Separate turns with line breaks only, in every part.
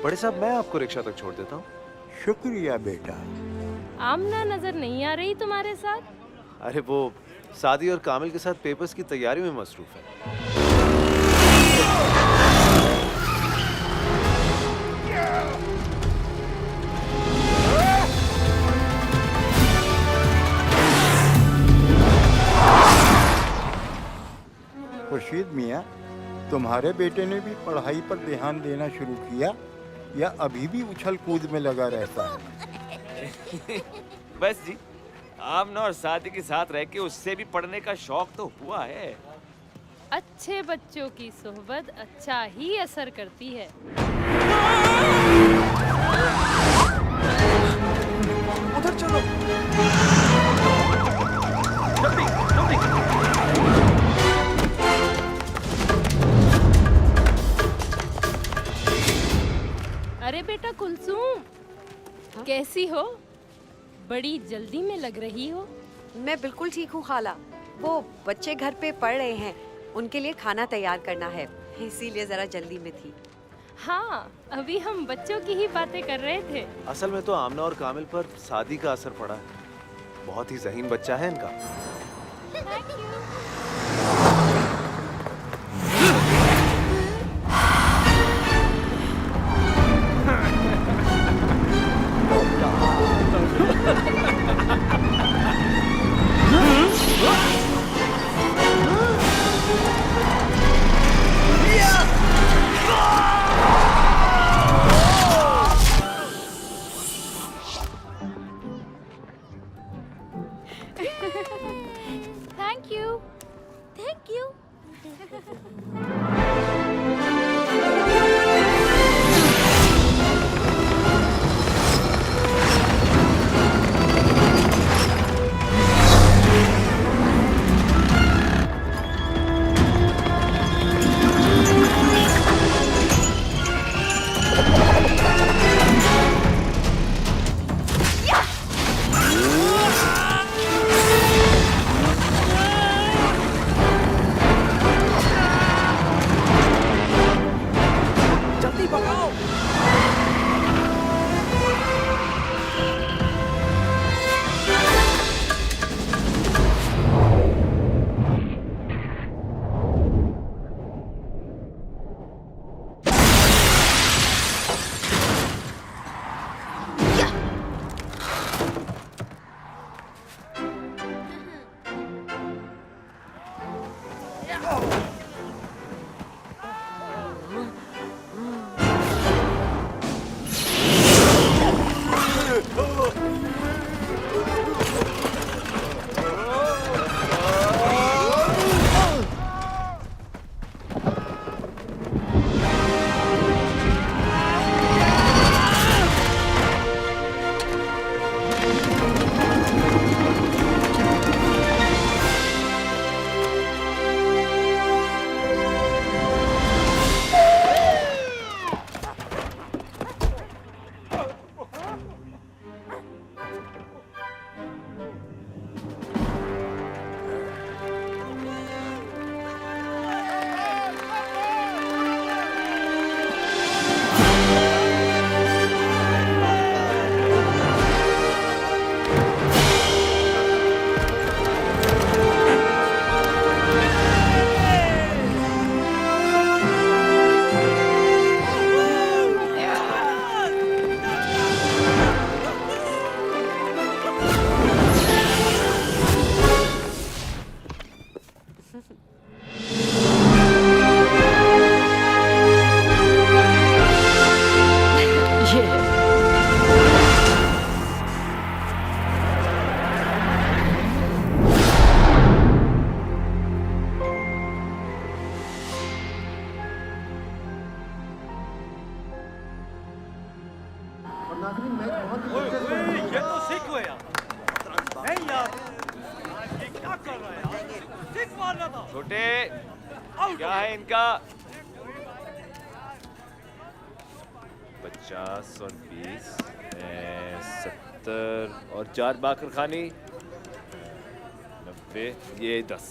बड़े साहब, मैं आपको रिक्शा तक छोड़ देता हूँ।
शुक्रिया बेटा।
आमना नजर नहीं आ रही तुम्हारे साथ?
अरे वो सादी और कामिल के साथ पेपर्स की तैयारी में मसरूफ है।
खुर्शीद मियाँ, तुम्हारे बेटे ने भी पढ़ाई पर ध्यान देना शुरू किया या अभी भी उछल कूद में लगा रहता है?
बस जी, आमना और सादी के साथ रह के उससे भी पढ़ने का शौक तो हुआ है।
अच्छे बच्चों की सोहबत अच्छा ही असर करती है।
उधर चलो। जल्दी, जल्दी।
अरे बेटा कुलसूम, कैसी हो? बड़ी जल्दी में लग रही हो।
मैं बिल्कुल ठीक हूँ खाला। वो बच्चे घर पे पढ़ रहे हैं, उनके लिए खाना तैयार करना है, इसीलिए जरा जल्दी में थी।
हाँ, अभी हम बच्चों की ही बातें कर रहे थे।
असल में तो आमना और कामिल पर सादी का असर पड़ा है। बहुत ही ज़हीन बच्चा है इनका।
Thank you.
Thank you.
ये तो सिख हुए यार। नहीं यार, ये क्या कर रहा है यार? सिख मारना था। छोटे, क्या है इनका? 50 और 20, 70 और 4 बाकर खानी, 90, ये 10।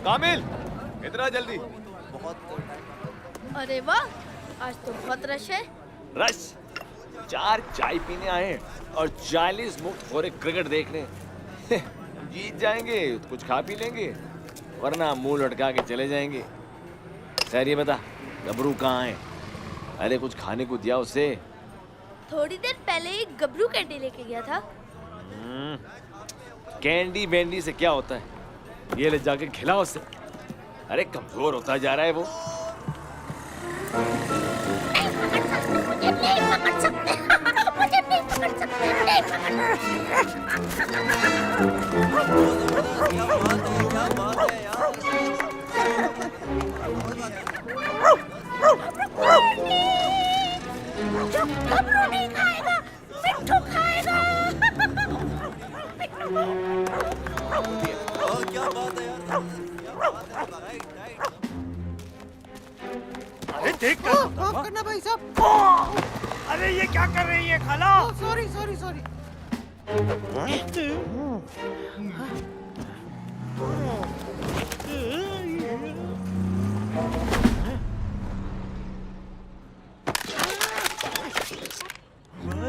कामिल इतना जल्दी?
अरे वाह, आज तो बहुत रश है।
रश? 4 चाय पीने आए हैं और 40 मुफ्त खोरे क्रिकेट देखने। जीत जाएंगे तो कुछ खा पी लेंगे, वरना मुंह लटका के चले जाएंगे। खैर ये बता, गबरू कहाँ है? अरे कुछ खाने को दिया उसे।
थोड़ी देर पहले ही गबरू कैंडी लेके गया था।
कैंडी वैंडी से क्या होता है, ये ले जाके खिलाओ उसे। अरे कमजोर होता जा रहा है वो।
गबरू नहीं खाएगा, मिट्ठू खाएगा।
अरे देख कर माफ करना भाई साहब। अरे ये क्या कर रही है खाला? Sorry sorry sorry.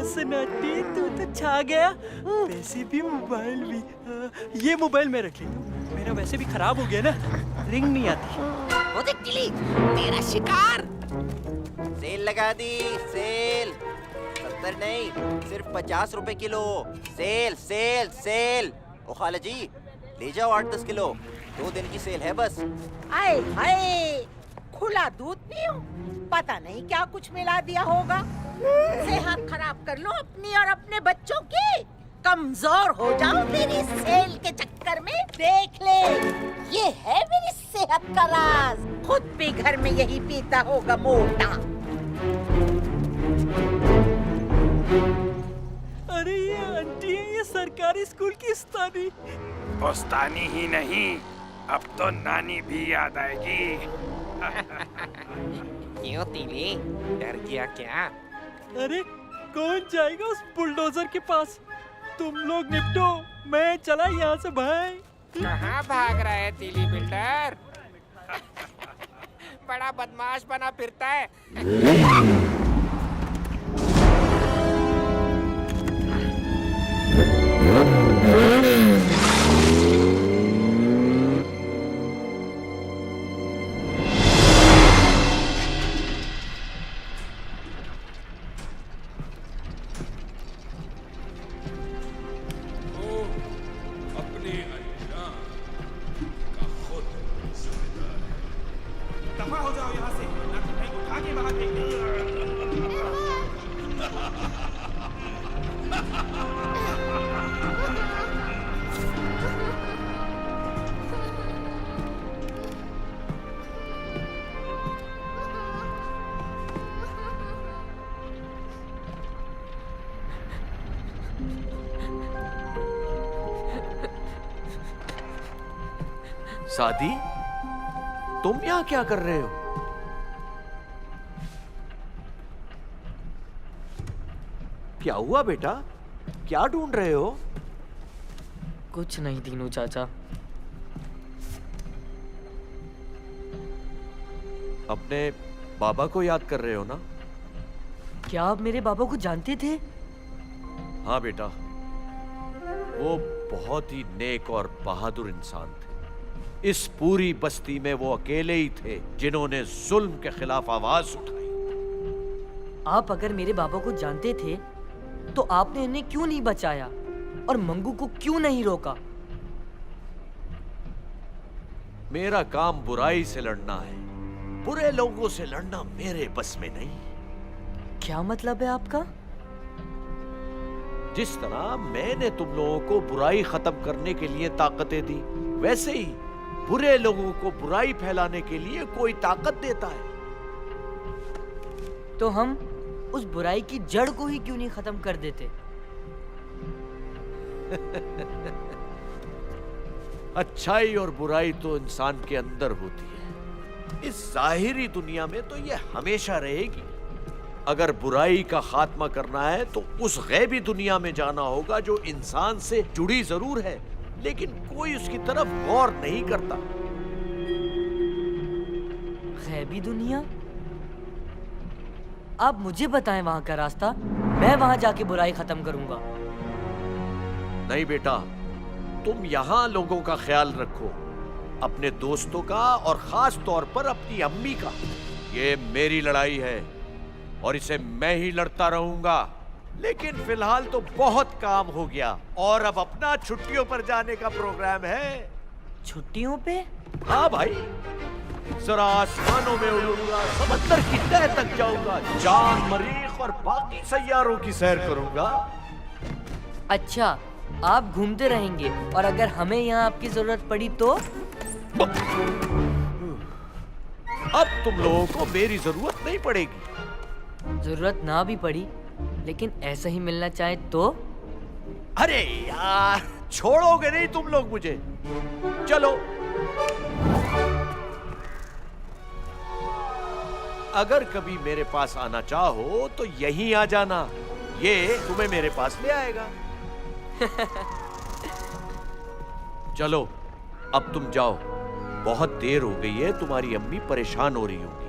सन्नाटी तू तो छा गया। वैसे भी मोबाइल भी ये मोबाइल मैं रख लेता हूँ, मेरा वैसे भी खराब हो गया ना, रिंग नहीं आती।
वो देख टिली, तेरा शिकार। सेल लगा दी, सेल। 70 नहीं, सिर्फ 50 रुपए किलो। Sale sale sale. ओ खाला जी, ले जाओ 8-10 किलो, 2 दिन की सेल है बस।
आए हाय, खुला दूध पियो, पता नहीं क्या कुछ मिला दिया होगा। सेहत खराब कर लो अपनी और अपने बच्चों की, कमजोर हो जाओ मेरी सेल के चक्कर में। देख ले, ये है मेरी सेहत का राज, खुद भी घर में यही पीता होगा मोटा।
अरे ये आंटी है, ये सरकारी स्कूल की उस्तादी।
उस्तानी ही नहीं, अब तो नानी भी याद आएगी।
क्यों तीली, डर गया क्या?
अरे कौन जाएगा उस बुलडोजर के पास? तुम लोग निपटो, मैं चला यहाँ से भाई।
कहाँ भाग रहा है तीली बिल्डर? बड़ा बदमाश बना फिरता है।
सादी, तुम यहाँ क्या कर रहे हो? क्या हुआ बेटा, क्या ढूंढ रहे हो?
कुछ नहीं दीनू चाचा।
अपने बाबा को याद कर रहे हो ना?
क्या आप मेरे बाबा को जानते थे?
हाँ बेटा, वो बहुत ही नेक और बहादुर इंसान थे। इस पूरी बस्ती में वो अकेले ही थे जिन्होंने जुल्म के खिलाफ आवाज उठाई।
आप अगर मेरे बाबा को जानते थे तो आपने इन्हें क्यों नहीं बचाया और मंगू को क्यों नहीं रोका?
मेरा काम बुराई से लड़ना है, बुरे लोगों से लड़ना मेरे बस में नहीं।
क्या मतलब है आपका?
जिस तरह मैंने तुम लोगों को बुराई खत्म करने के लिए ताकतें दी, वैसे ही बुरे लोगों को बुराई फैलाने के लिए कोई ताकत देता है।
तो हम उस बुराई की जड़ को ही क्यों नहीं खत्म कर देते?
अच्छाई और बुराई तो इंसान के अंदर होती है। इस जाहिरी दुनिया में तो ये हमेशा रहेगी, अगर बुराई का खात्मा करना है तो उस गैबी दुनिया में जाना होगा जो इंसान से जुड़ी जरूर है, लेकिन कोई उसकी तरफ गौर नहीं करता।
गैबी दुनिया? आप मुझे बताएं वहां का रास्ता, मैं वहां जाके बुराई खत्म करूंगा।
नहीं बेटा, तुम यहाँ लोगों का ख्याल रखो, अपने दोस्तों का और खास तौर पर अपनी अम्मी का। ये मेरी लड़ाई है और इसे मैं ही लड़ता रहूंगा। लेकिन फिलहाल तो बहुत काम हो गया और अब अपना छुट्टियों पर जाने का प्रोग्राम है।
छुट्टियों पे?
हाँ भाई, जरा आसमानों में उड़ूंगा, समंदर की तह तक जाऊंगा, चांद, मरीख और बाकी सैयारों की सैर करूंगा।
अच्छा, आप घूमते रहेंगे और अगर हमें यहाँ आपकी जरूरत पड़ी तो?
अब तुम लोगों को मेरी जरूरत नहीं पड़ेगी।
जरूरत ना भी पड़ी लेकिन ऐसा ही मिलना चाहे तो?
अरे यार, छोड़ोगे नहीं तुम लोग मुझे। चलो, अगर कभी मेरे पास आना चाहो तो यहीं आ जाना, ये तुम्हें मेरे पास ले आएगा। चलो अब तुम जाओ, बहुत देर हो गई है, तुम्हारी अम्मी परेशान हो रही होगी।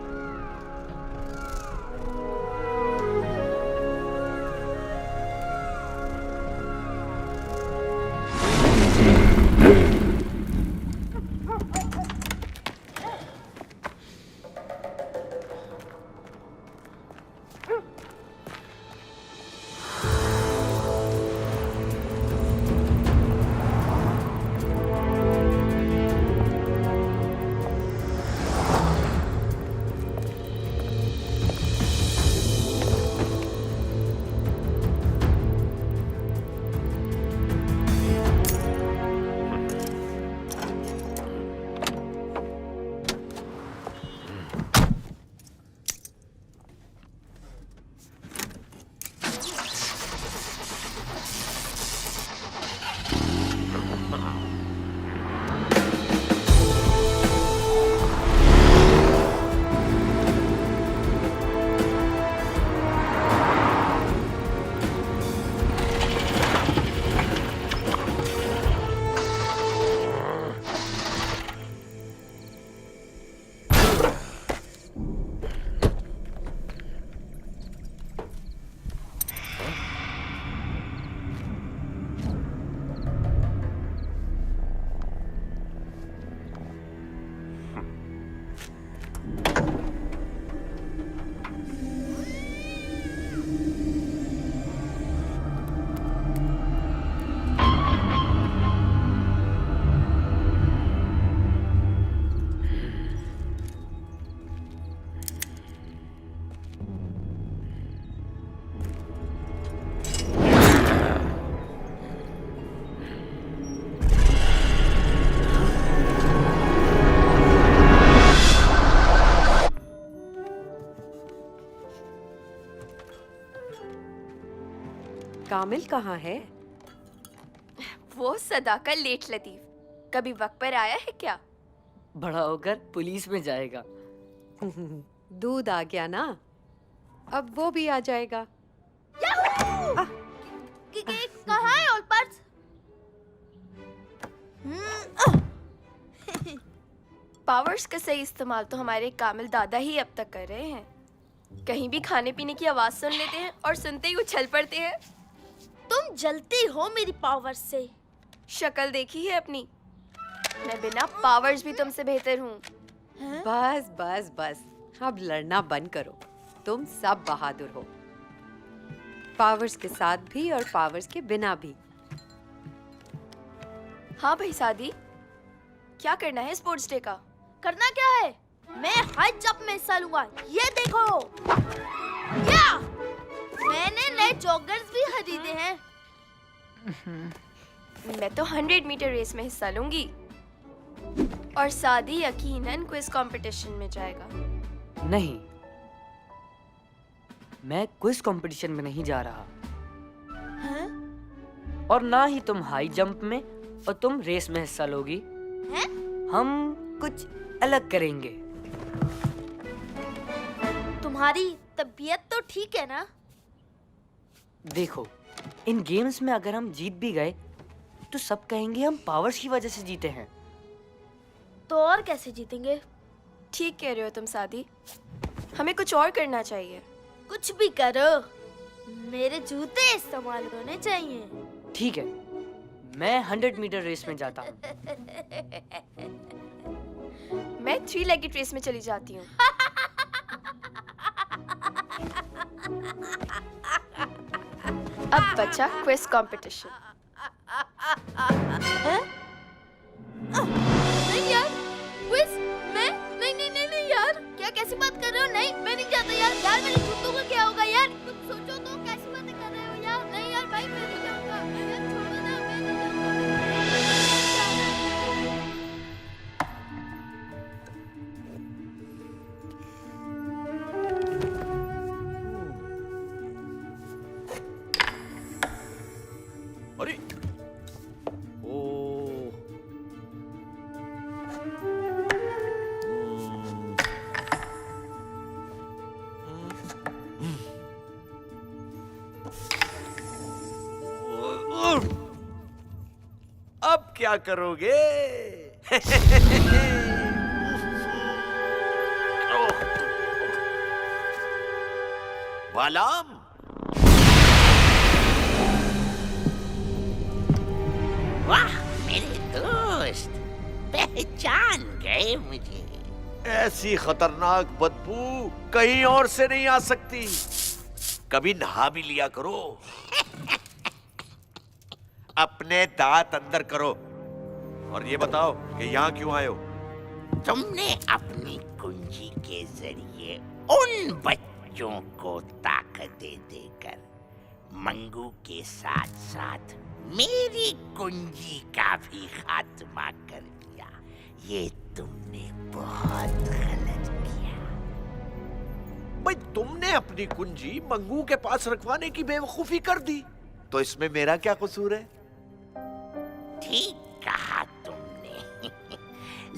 कामिल कहाँ है?
वो सदा का लेट लतीफ, कभी वक्त पर आया है क्या?
बड़ा होकर पुलिस में जाएगा।
दूध आ गया ना, अब वो भी आ जाएगा।
कहाँ है ओल्ड पर्स? पावर्स का सही इस्तेमाल तो हमारे कामिल दादा ही अब तक कर रहे हैं। कहीं भी खाने पीने की आवाज सुन लेते हैं और सुनते ही उछल पड़ते हैं। तुम जलती हो मेरी पावर्स से। शक्ल देखी है अपनी? मैं बिना पावर्स भी तुमसे बेहतर हूँ।
बस बस बस, अब लड़ना बंद करो। तुम सब बहादुर हो, पावर्स के साथ भी और पावर्स के बिना भी।
हाँ भाई सादी, क्या करना है स्पोर्ट्स डे का? करना क्या है? मैं हाई जंप में हिस्सा लूंगा। ये देखो, या मैंने नए जॉगर्स भी खरीदे हैं। मैं तो 100 मीटर रेस में हिस्सा लूंगी और सादी यकीनन क्विज कंपटीशन में जाएगा।
नहीं, मैं क्विज कंपटीशन में नहीं जा रहा।
हैं?
और ना ही तुम हाई जंप में और तुम रेस में हिस्सा लोगी।
हैं?
हम कुछ अलग करेंगे।
तुम्हारी तबीयत तो तो ठीक है ना?
देखो, इन गेम्स में अगर हम जीत भी गए तो सब कहेंगे हम पावर्स की वजह से जीते हैं।
तो और कैसे जीतेंगे? ठीक कह रहे हो तुम सादी, हमें कुछ और करना चाहिए। कुछ भी करो, मेरे जूते इस्तेमाल होने चाहिए।
ठीक है, मैं 100 मीटर रेस में जाता हूँ।
मैं 3 लेगेड रेस में चली जाती हूँ। अब बचा क्विज कंपटीशन। नहीं यार, क्विज? मैं नहीं नहीं नहीं नहीं यार, क्या कैसी बात कर रहे हो? नहीं, मैं नहीं जाता यार। यार मेरे जूतों का क्या होगा यार? कुछ सोचो तो, कैसी बातें कर रहे हो यार? नहीं यार भाई, मैं नहीं जाऊंगा यार, छोड़ो ना, मैं नहीं
अरे ओ अब क्या करोगे? बालाम,
वाह मेरे दोस्त, पहचान गए मुझे।
ऐसी खतरनाक बदबू कहीं और से नहीं आ सकती। कभी नहा भी लिया करो। अपने दांत अंदर करो और ये बताओ कि यहाँ क्यों आए हो?
तुमने अपनी कुंजी के जरिए उन बच्चों को ताकतें देकर मंगू के साथ साथ मेरी कुंजी का भी खात्मा कर दिया। ये तुमने बहुत गलत किया।
भाई, तुमने अपनी कुंजी मंगू के पास रखवाने की बेवकूफी कर दी, तो इसमें मेरा क्या कसूर है?
ठीक कहा तुमने।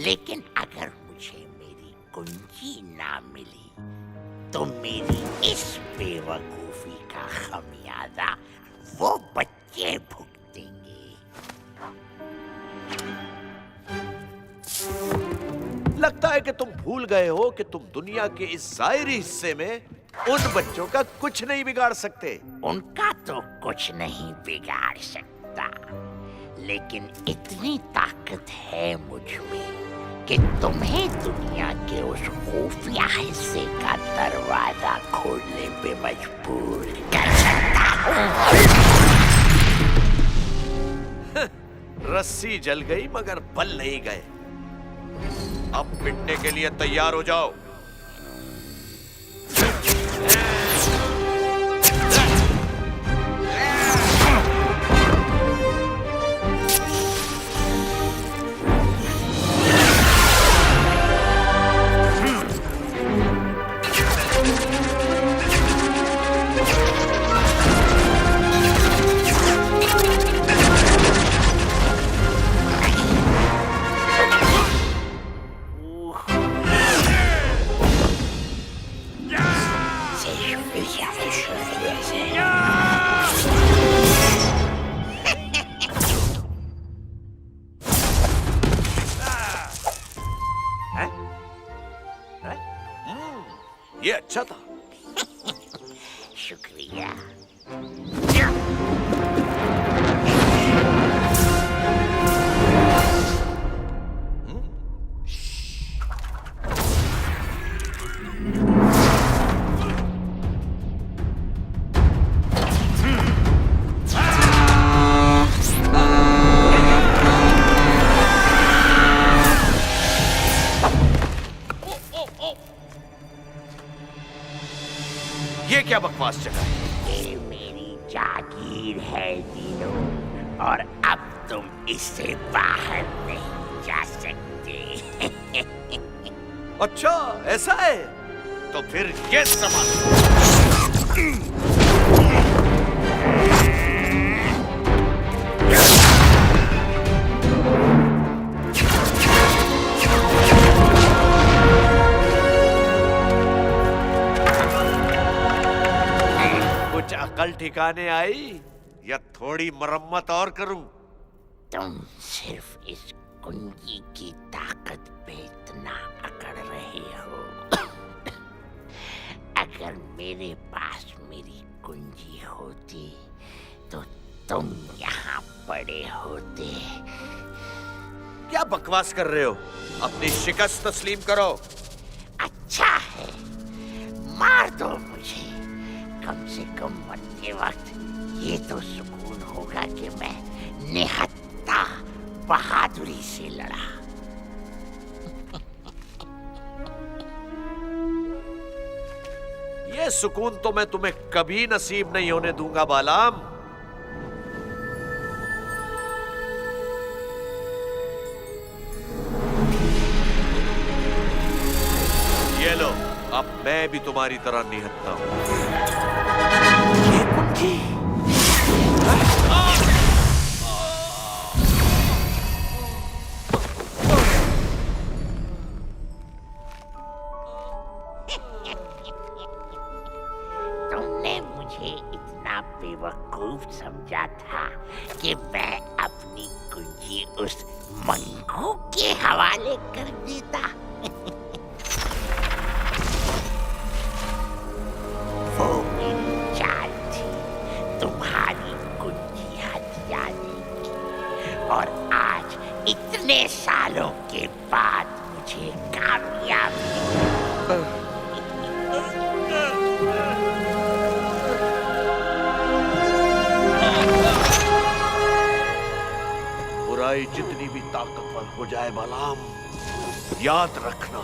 लेकिन अगर मुझे मेरी कुंजी ना मिली तो मेरी इस बेवकूफी का खमियाजा वो बच्चे भुगतेंगे।
लगता है कि तुम भूल गए हो कि तुम दुनिया के इस जाहिरी हिस्से में उन बच्चों का कुछ नहीं बिगाड़ सकते।
उनका तो कुछ नहीं बिगाड़ सकता, लेकिन इतनी ताकत है मुझ में कि तुम्हें दुनिया के उस खुफिया हिस्से का दरवाजा खोलने पे मजबूर कर सकता हूँ।
रस्सी जल गई मगर बल नहीं गए। अब पिटने के लिए तैयार हो जाओ। ये अच्छा था।
शुक्रिया।
ये क्या बकवास जगह है?
ये मेरी जागीर है तीनों, और अब तुम इससे बाहर नहीं जा सकते।
अच्छा ऐसा है, तो फिर ये समझ। कुछ अकल ठिकाने आई या थोड़ी मरम्मत और करूं?
तुम सिर्फ इस कुंजी की ताकत पे इतना अकड़ रहे हो। अगर मेरे पास मेरी कुंजी होती तो तुम यहाँ पड़े होते।
क्या बकवास कर रहे हो? अपनी शिकस्त तस्लीम करो।
अच्छा है, मार दो मुझे। कम से कम मरते वक्त ये तो सुकून होगा कि मैं निहत्था बहादुरी से लड़ा।
ये सुकून तो मैं तुम्हें कभी नसीब नहीं होने दूंगा बालाम। ये लो, अब मैं भी तुम्हारी तरह निहत्था हूं।
ये कुंजी तुमने मुझे इतना बेवकूफ समझा था कि मैं अपनी कुंजी उस मंगू के हवाले कर देता। वो मेरी चाल थी तुम्हारी कुंजी हथियाने की, और आज इतने सालों के बाद मुझे कामयाबी।
बुराई जितनी भी ताकतवर हो जाए बालाम, याद रखना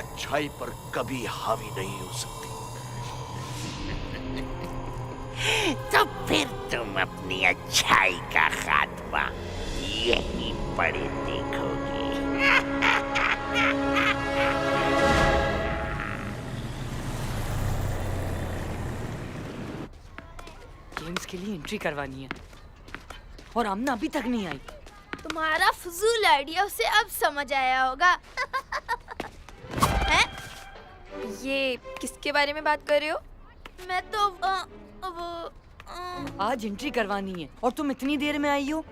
अच्छाई पर कभी हावी नहीं हो सकती।
तो फिर तुम अपनी अच्छाई का खात्मा यहीं पड़े देखोगे।
गेम्स के लिए एंट्री करवानी है और आमना अभी तक नहीं आई।
तुम्हारा फजूल आइडिया उसे अब समझ आया होगा। हैं? ये किसके बारे में बात कर रहे हो? मैं तो
आज एंट्री करवानी है और तुम इतनी देर में आई हो।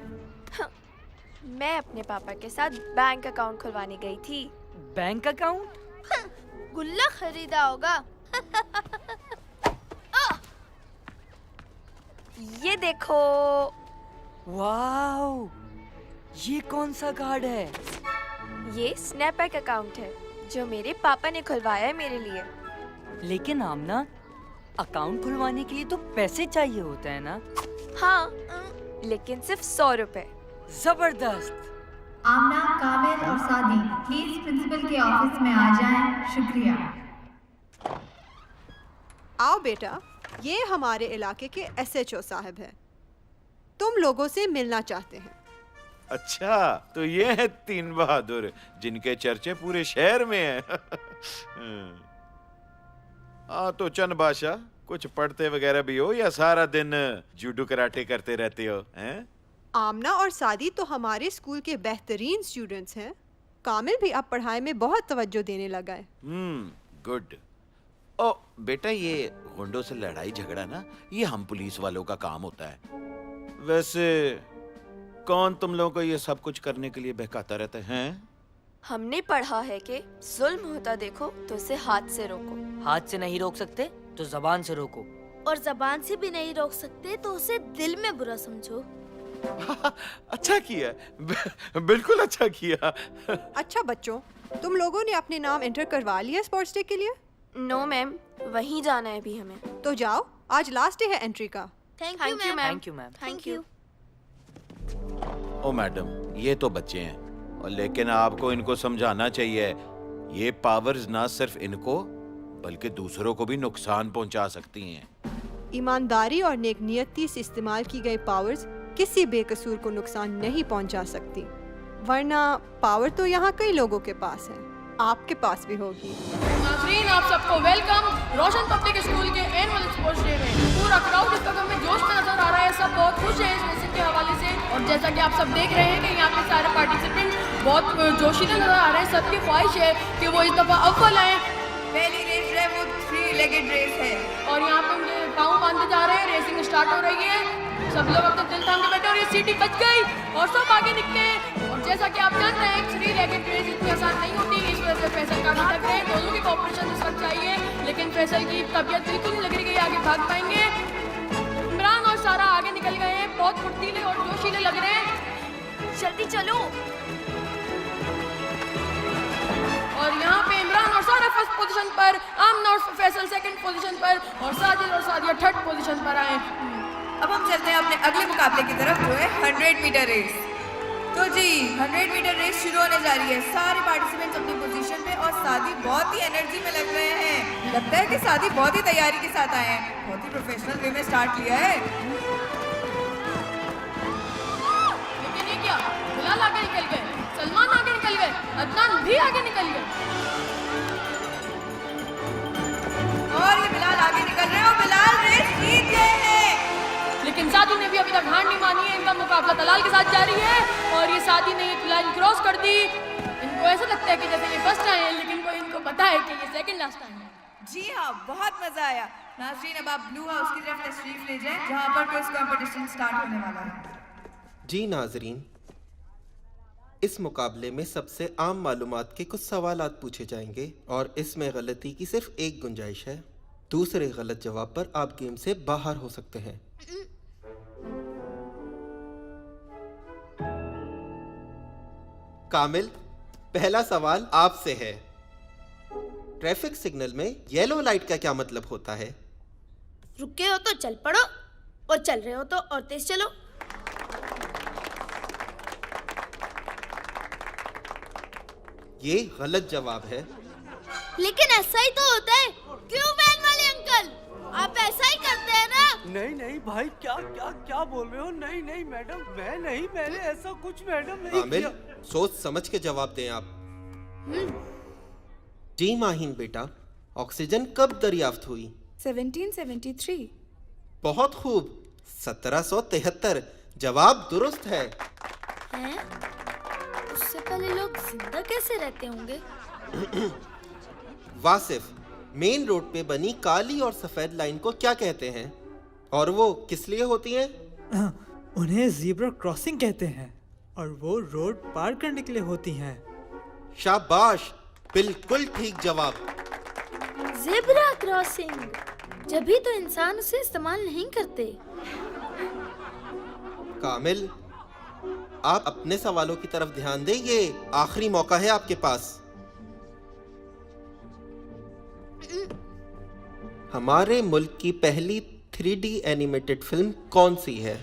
मैं अपने पापा के साथ बैंक अकाउंट खुलवाने गई थी।
Bank account?
गुल्ला खरीदा होगा। ये देखो।
वाओ, ये कौन सा कार्ड है?
ये स्नैपबैक अकाउंट है जो मेरे पापा ने खुलवाया है मेरे लिए।
लेकिन आमना, अकाउंट खुलवाने के लिए तो पैसे चाहिए होते हैं ना?
हाँ, लेकिन सिर्फ 100 रुपए।
जबरदस्त।
आमना, काबिल और सादी प्लीज प्रिंसिपल के ऑफिस में आ जाएं। शुक्रिया।
आओ बेटा, ये हमारे इलाके के SHO साहब हैं। तुम लोगों से मिलना चाहते हैं।
अच्छा, तो ये है तीन बहादुर जिनके चर्चे पूरे शहर में हैं। तो चंद बादशाह, कुछ पढ़ते वगैरह भी हो या सारा दिन जूडो कराटे करते रहते हो? हैं?
आमना और सादी तो हमारे स्कूल के बेहतरीन स्टूडेंट्स हैं। कामिल भी अब पढ़ाई में बहुत तवज्जो देने लगा है।
गुड। ओ बेटा, ये गुंडों से लड़ाई झगड़ा ना, ये हम पुलिस वालों का काम होता है। वैसे कौन तुम लोगों को ये सब कुछ करने के लिए बहकाता रहता है?
हमने पढ़ा है कि जुल्म होता देखो तो उसे हाथ से रोको।
हाथ से नहीं रोक सकते तो जबान से रोको।
और जबान से भी नहीं रोक सकते तो उसे दिल में बुरा समझो।
अच्छा किया, बिल्कुल अच्छा किया।
अच्छा बच्चों, तुम लोगों ने अपने नाम एंटर करवा लिया स्पोर्ट्स डे के लिए?
नो मैम, वहीं जाना है अभी हमें।
तो जाओ, आज लास्ट डे है एंट्री का।
Thank you ma'am.
Thank you ma'am.
Thank you.
ओ मैडम, ये तो बच्चे हैं, और लेकिन आपको इनको समझाना चाहिए, ये पावर्स ना सिर्फ इनको बल्कि दूसरों को भी नुकसान पहुंचा सकती हैं।
ईमानदारी और नेकनियती से इस्तेमाल की गई पावर्स किसी बेकसूर को नुकसान नहीं पहुंचा सकती, वरना पावर तो यहाँ कई लोगों के पास है, आपके पास भी होगी।
नाज़रीन, आप सबको वेलकम रोशन पब्लिक स्कूल के एनुअल स्पोर्ट्स डे में। पूरा क्राउड इस वक्त में जोश में नजर आ रहा है। सब बहुत खुश हैं इस मौसम के हवाले से, और जैसा कि आप सब देख रहे हैं कि यहाँ पे सारे पार्टिसिपेंट बहुत जोशीले नजर आ रहे हैं। सबकी ख्वाहिश है कि वो इस दफा अव्वल आए।
पहली रेस है वो 3 लेगेड रेस है,
और यहाँ पे पाँव बांधे जा स्टार्ट हो रही है। सब लोग अब तक दिल थाम के बैठे और ये सीटी बच गई और सब आगे निकले। और जैसा कि आप जान रहे हैं श्री लेके ट्रेन इतनी आसान नहीं होती, इस वजह से फैसल काफी थक रहे हैं। दोनों की कॉपरेशन इस वक्त चाहिए, लेकिन फैसल की तबीयत बिल्कुल नहीं लग रही है आगे भाग पाएंगे। इमरान और सारा आगे निकल गए हैं, बहुत फुर्तीले और जोशीले लग रहे हैं।
जल्दी चलो।
और यहाँ पे इमरान और सारा फर्स्ट पोजीशन पर, आमना और फैसल सेकंड पोजीशन पर और साजिद और सादिया थर्ड पोजीशन पर आए।
अब हम चलते हैं अपने अगले मुकाबले की तरफ, जो है 100 मीटर रेस। तो जी 100 मीटर रेस शुरू होने जा रही है। सारे पार्टिसिपेंट्स अपनी पोजीशन पे और सादी बहुत ही एनर्जी में लग रहे हैं। लगता है कि सादी बहुत ही तैयारी के साथ आए हैं, बहुत ही प्रोफेशनल वे में स्टार्ट लिया है।
लेकिन ये क्या, बिलाल आगे निकल गए, सलमान आगे निकल गए, अदनान भी आगे निकल गए
और ये बिलाल आगे निकल रहे हैं और बिलाल रेस जीत गए हैं।
लेकिन सादी ने भी अभी तक हार नहीं मानी है। इनका मुकाबला तलाल के साथ जारी है और ये सादी ने एक लाइन क्रॉस कर दी। इनको ऐसा लगता है कि जैसे ये फर्स्ट आए हैं, लेकिन इनको पता है कि ये सेकंड लास्ट आए हैं।
जी हाँ, बहुत मजा आया। नाज़रीन, अब आप ब्लू हाउस की तरफ तशरीफ ले जाएं, जहाँ पर क्विज कंपटीशन स्टार्ट होने वाला है।
जी नाजरीन, इस मुकाबले में सबसे आम मालूमात के कुछ सवालात पूछे जाएंगे और इसमें गलती की सिर्फ एक गुंजाइश है। दूसरे गलत जवाब पर आप गेम से बाहर हो सकते हैं। कामिल, पहला सवाल आपसे है। ट्रैफिक सिग्नल में येलो लाइट का क्या मतलब होता है?
रुके हो तो चल पड़ो और चल रहे हो तो और तेज चलो।
ये गलत जवाब है।
लेकिन ऐसा ही तो होता है। क्यों वैन वाले अंकल, आप ऐसा ही करते हैं ना?
नहीं नहीं भाई, क्या क्या क्या बोल रहे हो? नहीं नहीं मैडम, मैं नहीं, मैंने ऐसा कुछ मैडम नहीं
कामिल,
किया।
सोच समझ के जवाब दें आप। जी माहीन बेटा, ऑक्सीजन कब दरियाफ्त हुई?
1773।
बहुत खूब, 1773। जवाब दुरुस्त है।
हैं? उससे पहले लोग जिंदा कैसे रहते होंगे?
वासिफ, मेन रोड पे बनी काली और सफेद लाइन को क्या कहते हैं और वो किस लिए होती हैं?
उन्हें ज़ीब्रा क्रॉसिंग कहते हैं और वो रोड पार करने के लिए होती हैं।
शाबाश, बिल्कुल ठीक जवाब।
ज़ेब्रा क्रॉसिंग, जभी तो इंसान उसे इस्तेमाल नहीं करते।
कामिल, आप अपने सवालों की तरफ ध्यान दें, ये आखिरी मौका है आपके पास। हमारे मुल्क की पहली 3D एनिमेटेड फिल्म कौन सी है?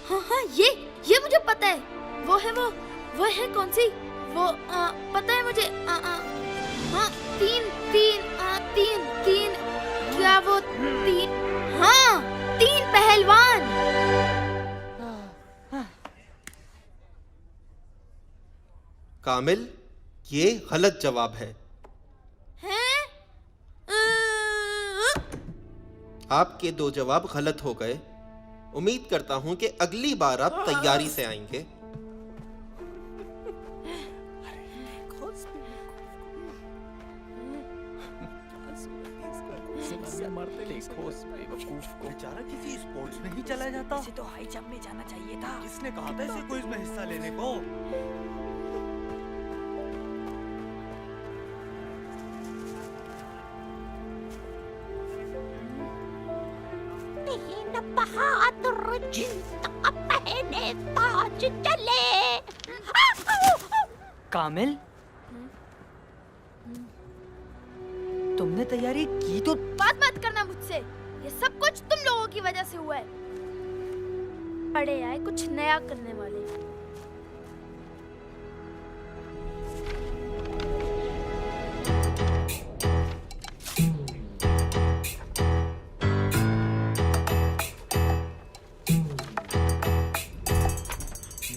हाँ हाँ, ये मुझे पता है। वो है कौन सी? वो पता है मुझे। हाँ, तीन क्या वो तीन? हाँ, तीन पहलवान।
कामिल, ये गलत जवाब है। आपके दो जवाब गलत हो गए। उम्मीद करता हूं कि अगली बार आप तैयारी से आएंगे।
बेचारा किसी स्पोर्ट्स में ही चला जाता। इसे तो हाई जंप में जाना चाहिए था। किसने कहा था इसे क्विज में हिस्सा लेने को?
बहादुर जीत का पहने ताज चले।
कामिल, तुमने तैयारी की तो?
बात मत करना मुझसे, ये सब कुछ तुम लोगों की वजह से हुआ है। पढ़े आए कुछ नया करने वाले।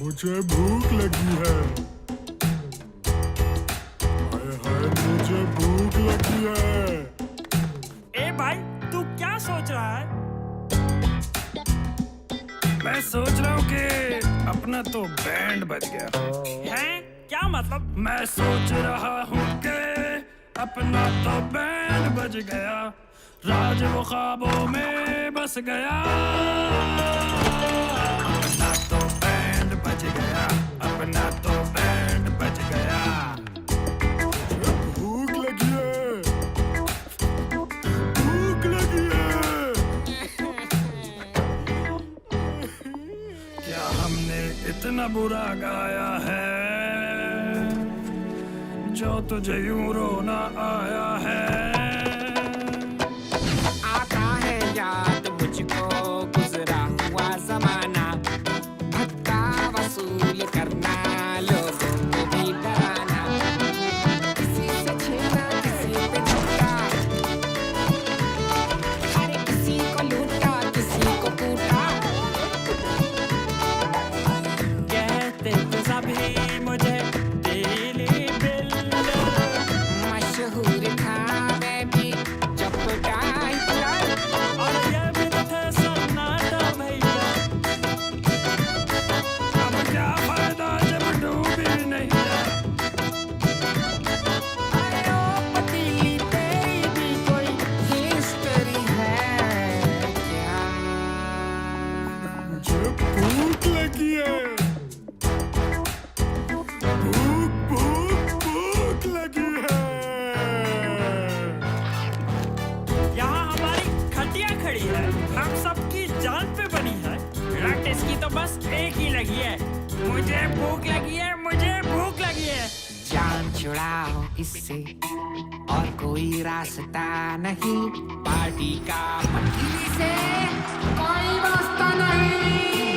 मुझे भूख लगी है। हाय हाय, मुझे भूख लगी है।
ए भाई, तू क्या सोच रहा है? मैं सोच रहा हूँ कि अपना तो बैंड बज गया है। क्या मतलब? मैं सोच रहा हूँ कि अपना तो बैंड बज गया। राज वो ख्वाबों में बस गया, अपना तो बैंड बज गया, अपना तो बैंड बज गया।
भूख लगी है, भूख लगी है।
क्या हमने इतना बुरा गाया है जो तुझे यूं रोना आया है?
आता है याद मुझको गुजरा हुआ जमाना, भक्का वसूल करना, लोगों को भी डराना, किसी से छेड़ा किसी पे झूठा, हर किसी को लूटा किसी को कूटा।
कहते तो सभी मुझे डेली बिल्डर,
मशहूर था मैं भी चपटाई
और ये भी तो थे सन्नाटा भैया।
अब क्या फायदा जब डूबी नहीं है।
पतीली तेरी भी कोई हिस्ट्री है क्या?
मुझे भूख लगी है, भूख भूख भूख लगी है।
यहाँ हमारी खटिया खड़ी है, हम सबकी जान पे बनी है। रट इसकी तो बस एक ही लगी है, मुझे भूख लगी है, मुझे भूख लगी है।
जान छुड़ाओ इससे और कोई रास्ता नहीं, पार्टी का पतीली से कोई वास्ता नहीं,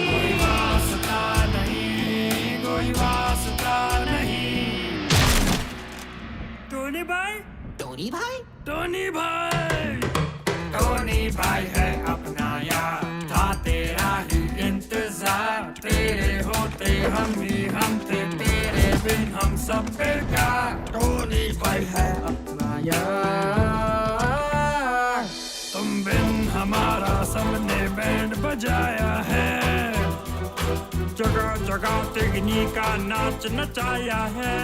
कोई वास्ता नहीं, कोई वास्ता नहीं।
टोनी भाई,
टोनी भाई,
टोनी भाई, टोनी भाई है अपना यार, था तेरा ही इंतजार, तेरे होते हम ही हम थे, तेरे बिन हम सब बेकार। टोनी भाई है अपना यार, तुम बिन हमारा सबने बैंड बजाया है, जगह जगह तिगनी का नाच नचाया है।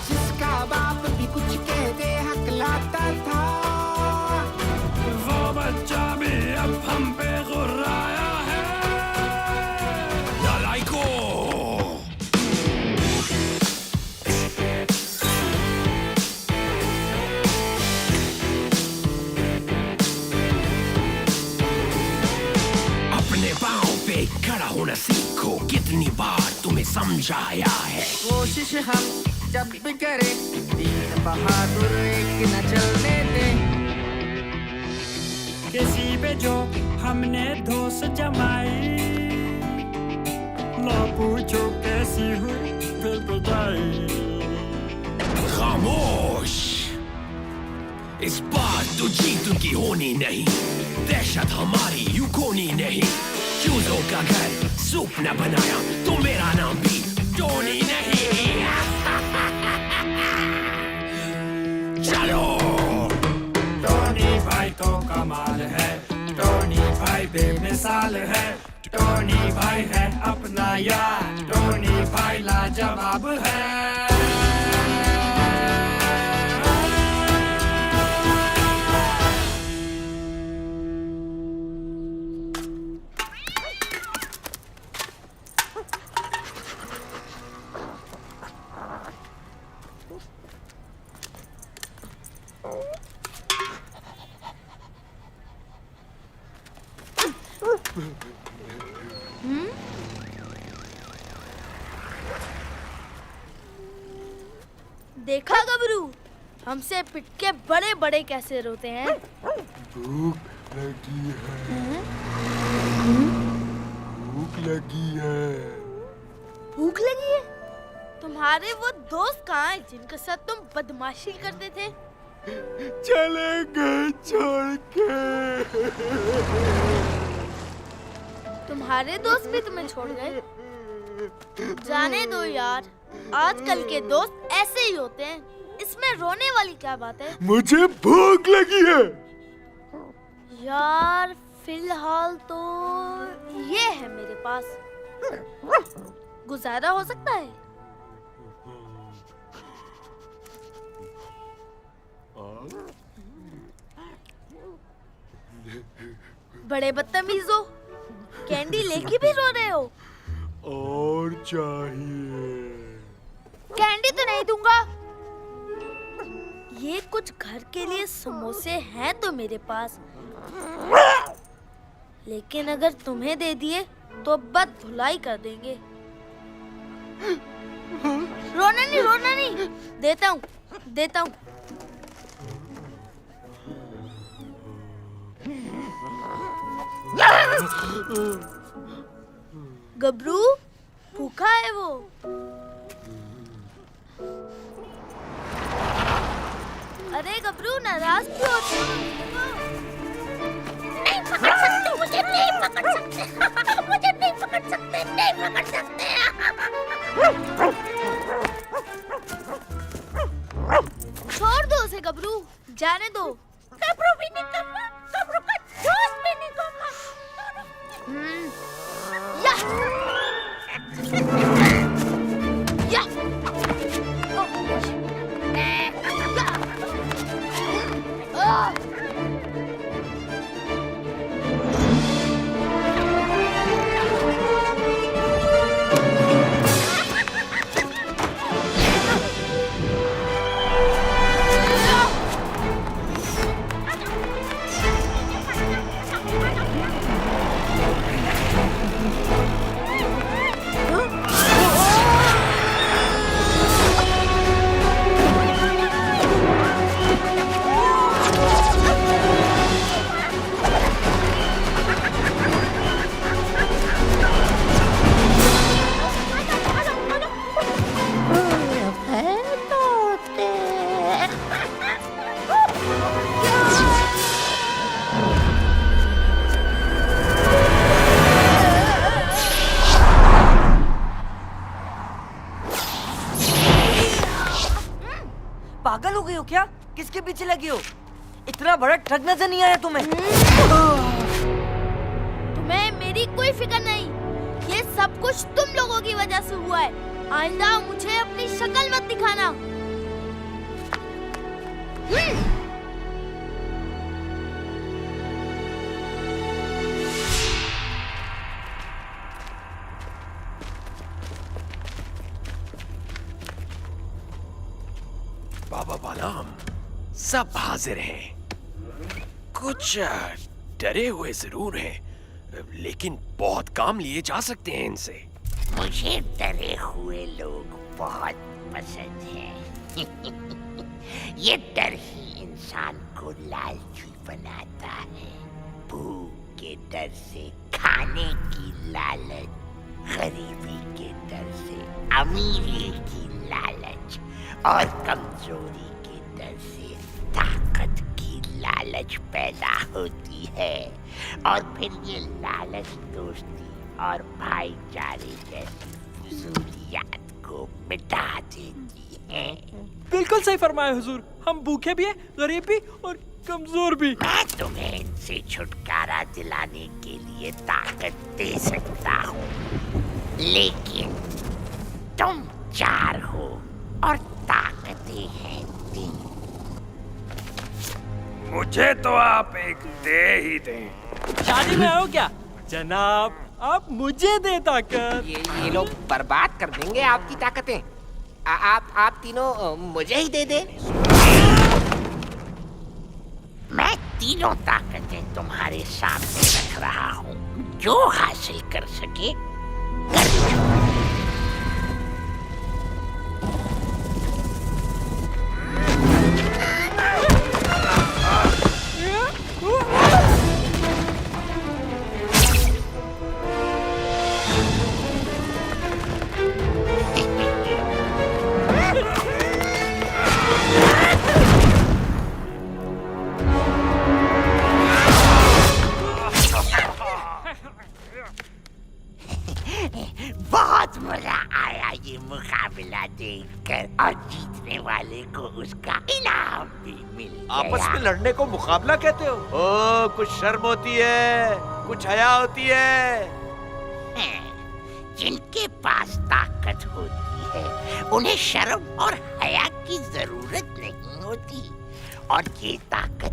जिसका बाप भी कुछ कहते हकलाता था,
वो बच्चा भी अब हम पे गुर्राया है। लाइको
अपने पाँव पे खड़ा होना सीखो, कितनी बार तुम्हें समझाया है।
कोशिश हम जब भी करें तीन बहादुर एक न चलने दे।
किसी पे जो हमने धोस जमाई, ना पूछो कैसी हुई फिर बजाई।
खामोश, इस बार तो जीत उनकी होनी नहीं, दहशत हमारी यूं खोनी नहीं। चूजों का घर सूप न बनाया तो मेरा नाम भी टोनी नहीं। चलो,
टोनी भाई तो कमाल है, टोनी भाई बेमिसाल है, टोनी भाई है अपना यार, टोनी भाई लाजवाब है।
देखा गबरू, हमसे पिट के बड़े बड़े कैसे रोते हैं।
भूख लगी है, भूख लगी है।
भूख लगी है? तुम्हारे वो दोस्त कहाँ हैं जिनके साथ तुम बदमाशी करते थे?
चले गए छोड़ के।
तुम्हारे दोस्त भी तुम्हें छोड़ गए? जाने दो यार, आजकल के दोस्त ऐसे ही होते हैं, इसमें रोने वाली क्या बात है।
मुझे भूख लगी है
यार, फिलहाल तो ये है मेरे पास, गुजारा हो सकता है। बड़े बदतमीज हो, कैंडी लेके भी रो रहे हो।
और चाहिए।
कैंडी तो नहीं दूंगा। ये कुछ घर के लिए समोसे हैं तो मेरे पास, लेकिन अगर तुम्हें दे दिए तो बद धुलाई कर देंगे। रोना नहीं, देता हूँ। गबरू भूखा है वो। अरे गबरू नाराज क्यों होते हो? नहीं पकड़ सकते मुझे, नहीं पकड़ सकते मुझे, नहीं पकड़ सकते, नहीं पकड़ सकते। छोड़ दो उसे गबरू, जाने दो। गबरू भी नहीं करना, गबरू का दोस्त भी नहीं करना। या
पागल हो गई हो क्या? किसके पीछे लगी हो? इतना बड़ा ट्रक नजर नहीं आया तुम्हें?
तुम्हें मेरी कोई फिक्र नहीं, ये सब कुछ तुम लोगों की वजह से हुआ है। आइंदा मुझे अपनी शक्ल मत दिखाना।
बाबा बालाम, सब हाजिर हैं। कुछ डरे हुए जरूर हैं, लेकिन बहुत काम लिए जा सकते हैं इनसे।
मुझे डरे हुए लोग बहुत पसंद हैं। ये डर ही इंसान को लालची बनाता है। भूख के डर से खाने की लालच, गरीबी के डर से अमीरी की लालच और कमजोरी के डर से ताकत की लालच पैदा होती है। और फिर ये लालच दोस्ती और भाईचारे जैसी फजूलियात को मिटा देती है।
बिल्कुल सही फरमाया हुजूर, हम भूखे भी हैं, गरीब भी और कमजोर भी।
मैं तुम्हें इनसे छुटकारा दिलाने के लिए ताकत दे सकता हूँ, लेकिन तुम 4 हो और ताकतें हैं 3।
मुझे तो आप एक दे ही दें।
शादी में आओ क्या जनाब? आप मुझे दे ताकत।
ये लोग बर्बाद कर देंगे आपकी ताकतें। आप तीनों मुझे ही दे दे। मैं तीनों ताकतें तुम्हारे सामने रख रहा हूँ, जो हासिल कर सके कर लो। बहुत मजा आया ये मुकाबला देखकर, और जीतने वाले को उसका इनाम भी मिल गया।
आपस में लड़ने को मुकाबला कहते हो? ओ, कुछ शर्म होती है, कुछ हया होती है।
जिनके पास ताकत होती है उन्हें शर्म और हया की जरूरत नहीं होती, और ये ताकत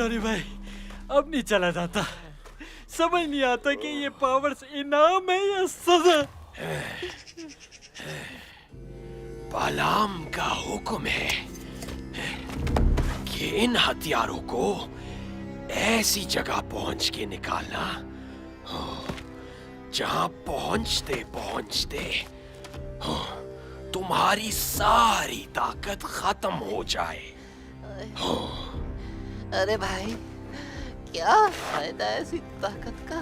टोनी भाई, अब नहीं चला जाता। समझ नहीं आता कि ये पावर्स इनाम है या सजा।
बालाम का हुक्म है कि इन हथियारों को ऐसी जगह पहुंच के निकालना जहां पहुंचते पहुंचते तुम्हारी सारी ताकत खत्म हो जाए।
अरे भाई, क्या फायदा ऐसी ताकत का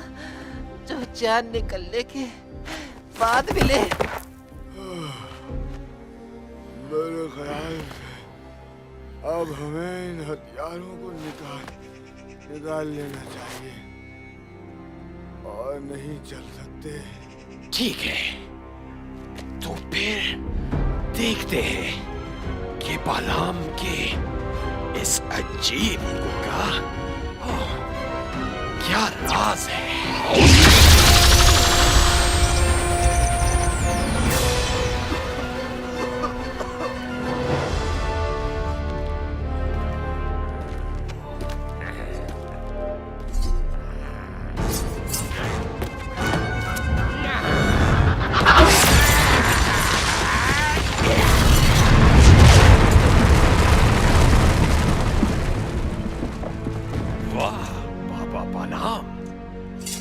जो जान निकलने के बाद मिले।
मेरे ख्याल से अब हमें इन हथियारों को निकाल लेना चाहिए और नहीं चल सकते।
ठीक है, तो फिर देखते हैं कि बालाम के इस अजीब हुक्म का क्या राज है।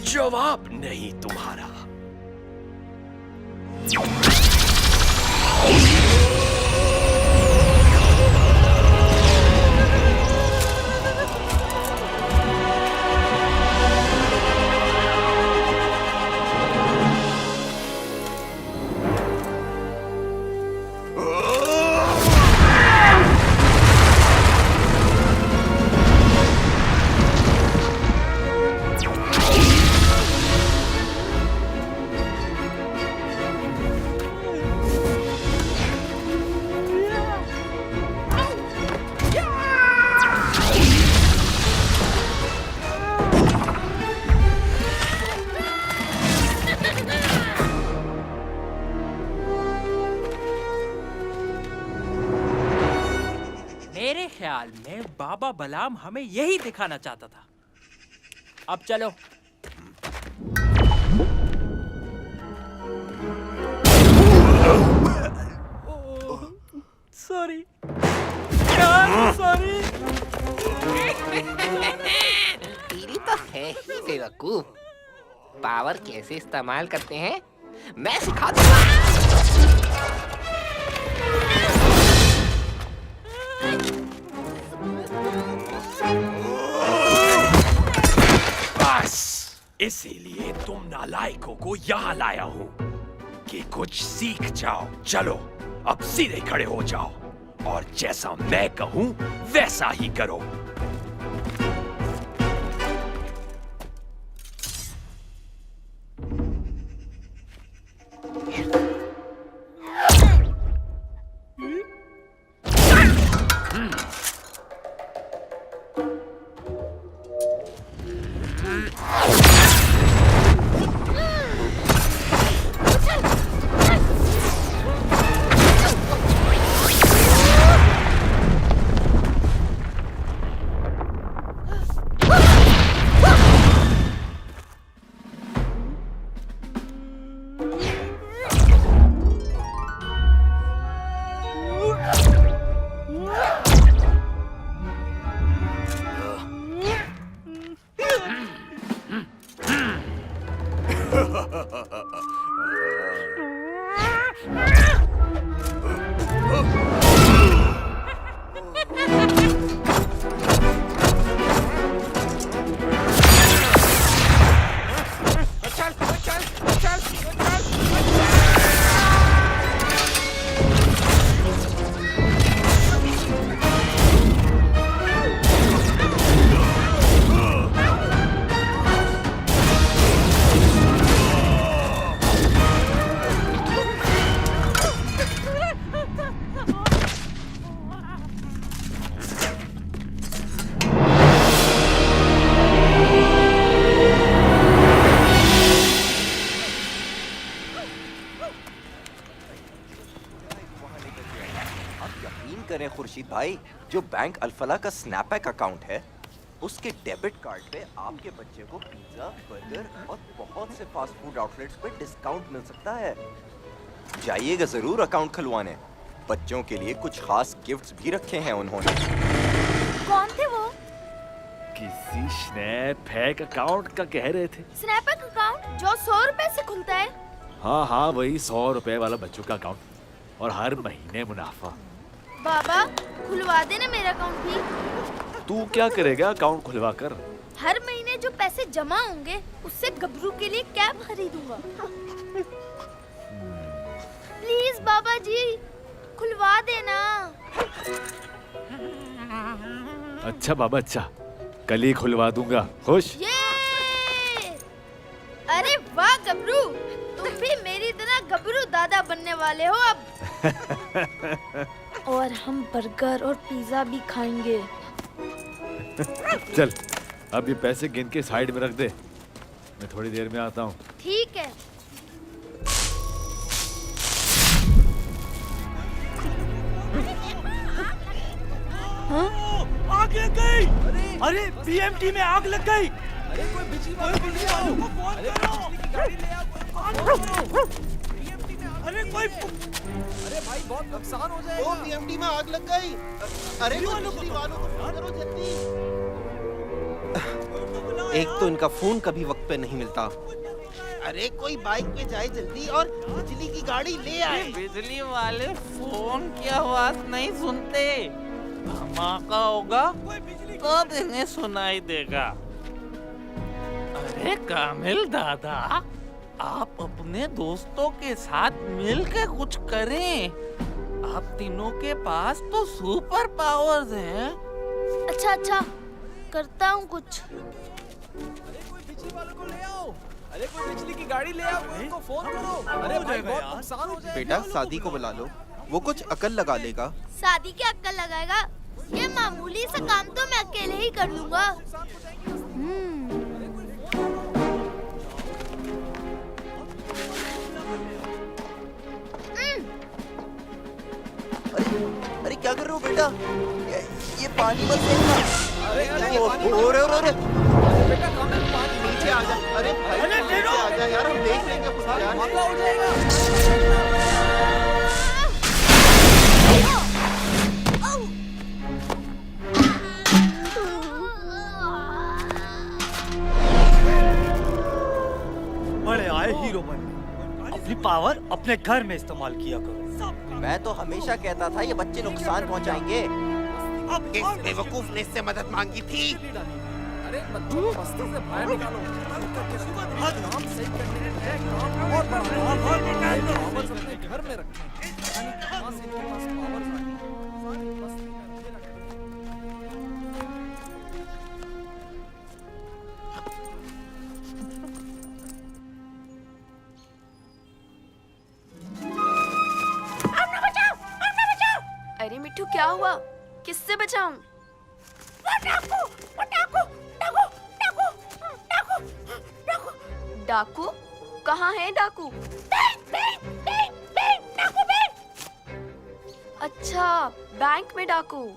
जवाब नहीं तुम्हारा।
मेरे ख्याल में बाबा बलाम हमें यही दिखाना चाहता था। अब चलो। Sorry sorry.
तेरी तो है ही बेवकूफ। पावर कैसे इस्तेमाल करते हैं मैं सिखा दूंगा।
बस इसीलिए तुम नालायकों को यहाँ लाया हूँ कि कुछ सीख जाओ। चलो अब सीधे खड़े हो जाओ और जैसा मैं कहूँ वैसा ही करो।
खुर्शीद भाई, जो बैंक अल्फला का स्नैपबैक अकाउंट है उसके डेबिट कार्ड पे आपके बच्चे को पिज्जा, बर्गर और बहुत से फास्ट फूड आउटलेट्स पे डिस्काउंट मिल सकता है। जाइएगा जरूर अकाउंट खुलवाने। बच्चों के लिए कुछ खास गिफ्ट्स भी रखे हैं उन्होंने।
कौन थे वो?
किसी स्नैप हैक अकाउंट का कह रहे थे।
स्नैप अकाउंट जो 100 रुपए से खुलता है?
हाँ, वही 100 रुपए वाला बच्चों का अकाउंट और हर महीने मुनाफा।
बाबा खुलवा देना मेरा अकाउंट भी।
तू क्या करेगा अकाउंट खुलवा कर?
हर महीने जो पैसे जमा होंगे उससे गबरू के लिए कैब खरीदूंगा। प्लीज बाबा जी खुलवा देना।
अच्छा बाबा, अच्छा, कल ही खुलवा दूंगा। खुश?
ये अरे वाह गबरू, तुम भी मेरी तरह गबरू दादा बनने वाले हो अब। और हम बर्गर और पिज्जा भी खाएंगे।
चल अब ये पैसे गिन के साइड में रख दे, मैं थोड़ी देर में आता हूँ।
ठीक है।
हाँ? आग लग गई! अरे बीएमटी में आग लग गई! अरे कोई बिजली वालों को फोन करो! अरे कोई!
अरे भाई बहुत नुकसान हो जाएगा।
बीएमटी में आग लग गई। अरे बिजली वालों को फोन करो जल्दी। एक तो इनका फोन कभी वक्त पे नहीं मिलता। अरे कोई बाइक पे जाए जल्दी और बिजली की गाड़ी ले आए।
बिजली वाले फोन की आवाज नहीं सुनते। धमाका होगा तब इन्हें सुनाई देगा। अरे कामिल दादा, आप अपने दोस्तों के साथ मिलकर कुछ करें। आप तीनों के पास तो सुपर पावर्स हैं।
अच्छा अच्छा, करता हूँ कुछ।
अरे कोई बिजली वालों को ले आओ। अरे कोई बिजली की गाड़ी ले आओ, उनको फोन करो। अरे भाई बहुत नुकसान हो जाएगा।
बेटा सादी को बुला लो, वो कुछ अकल लगा लेगा।
शादी की अक्कल लगाएगा? ये मामूली सा काम तो मैं अकेले ही कर लूंगा।
अरे क्या कर रहे हो बेटा? ये पानी मत फेंकना। अरे
बेटा कामिल पानी
नीचे आ जा। अरे भाई नीचे आ जा यार, हम देख लेंगे खुद यार।
धमाका हो जाएगा।
बड़े आए हीरो बनने, अपनी पावर अपने घर में इस्तेमाल किया करो।
मैं तो हमेशा कहता था ये बच्चे नुकसान पहुंचाएंगे।
इस बेवकूफ ने इससे मदद मांगी थी।
अरे बच्चों को बस्ती से बाहर निकालो। काम सही करने के लिए काम और पावर्स अपने घर में रखें। कहां से इनके पास पावर्स आ गई? सारी बस्ती में अंधेरा कर
अरे मिट्टू क्या हुआ? किससे बचाऊं? डाकू? कहाँ है डाकू? अच्छा, बैंक में डाकू।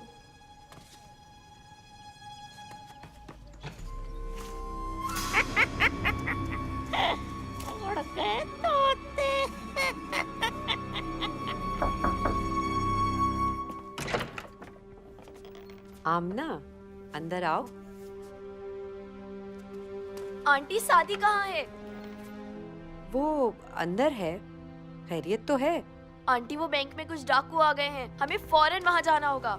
आमना, अंदर आओ।
आंटी शादी कहाँ है?
वो अंदर है। खैरियत तो है?
आंटी वो बैंक में कुछ डाकू आ गए हैं, हमें फौरन वहाँ जाना होगा।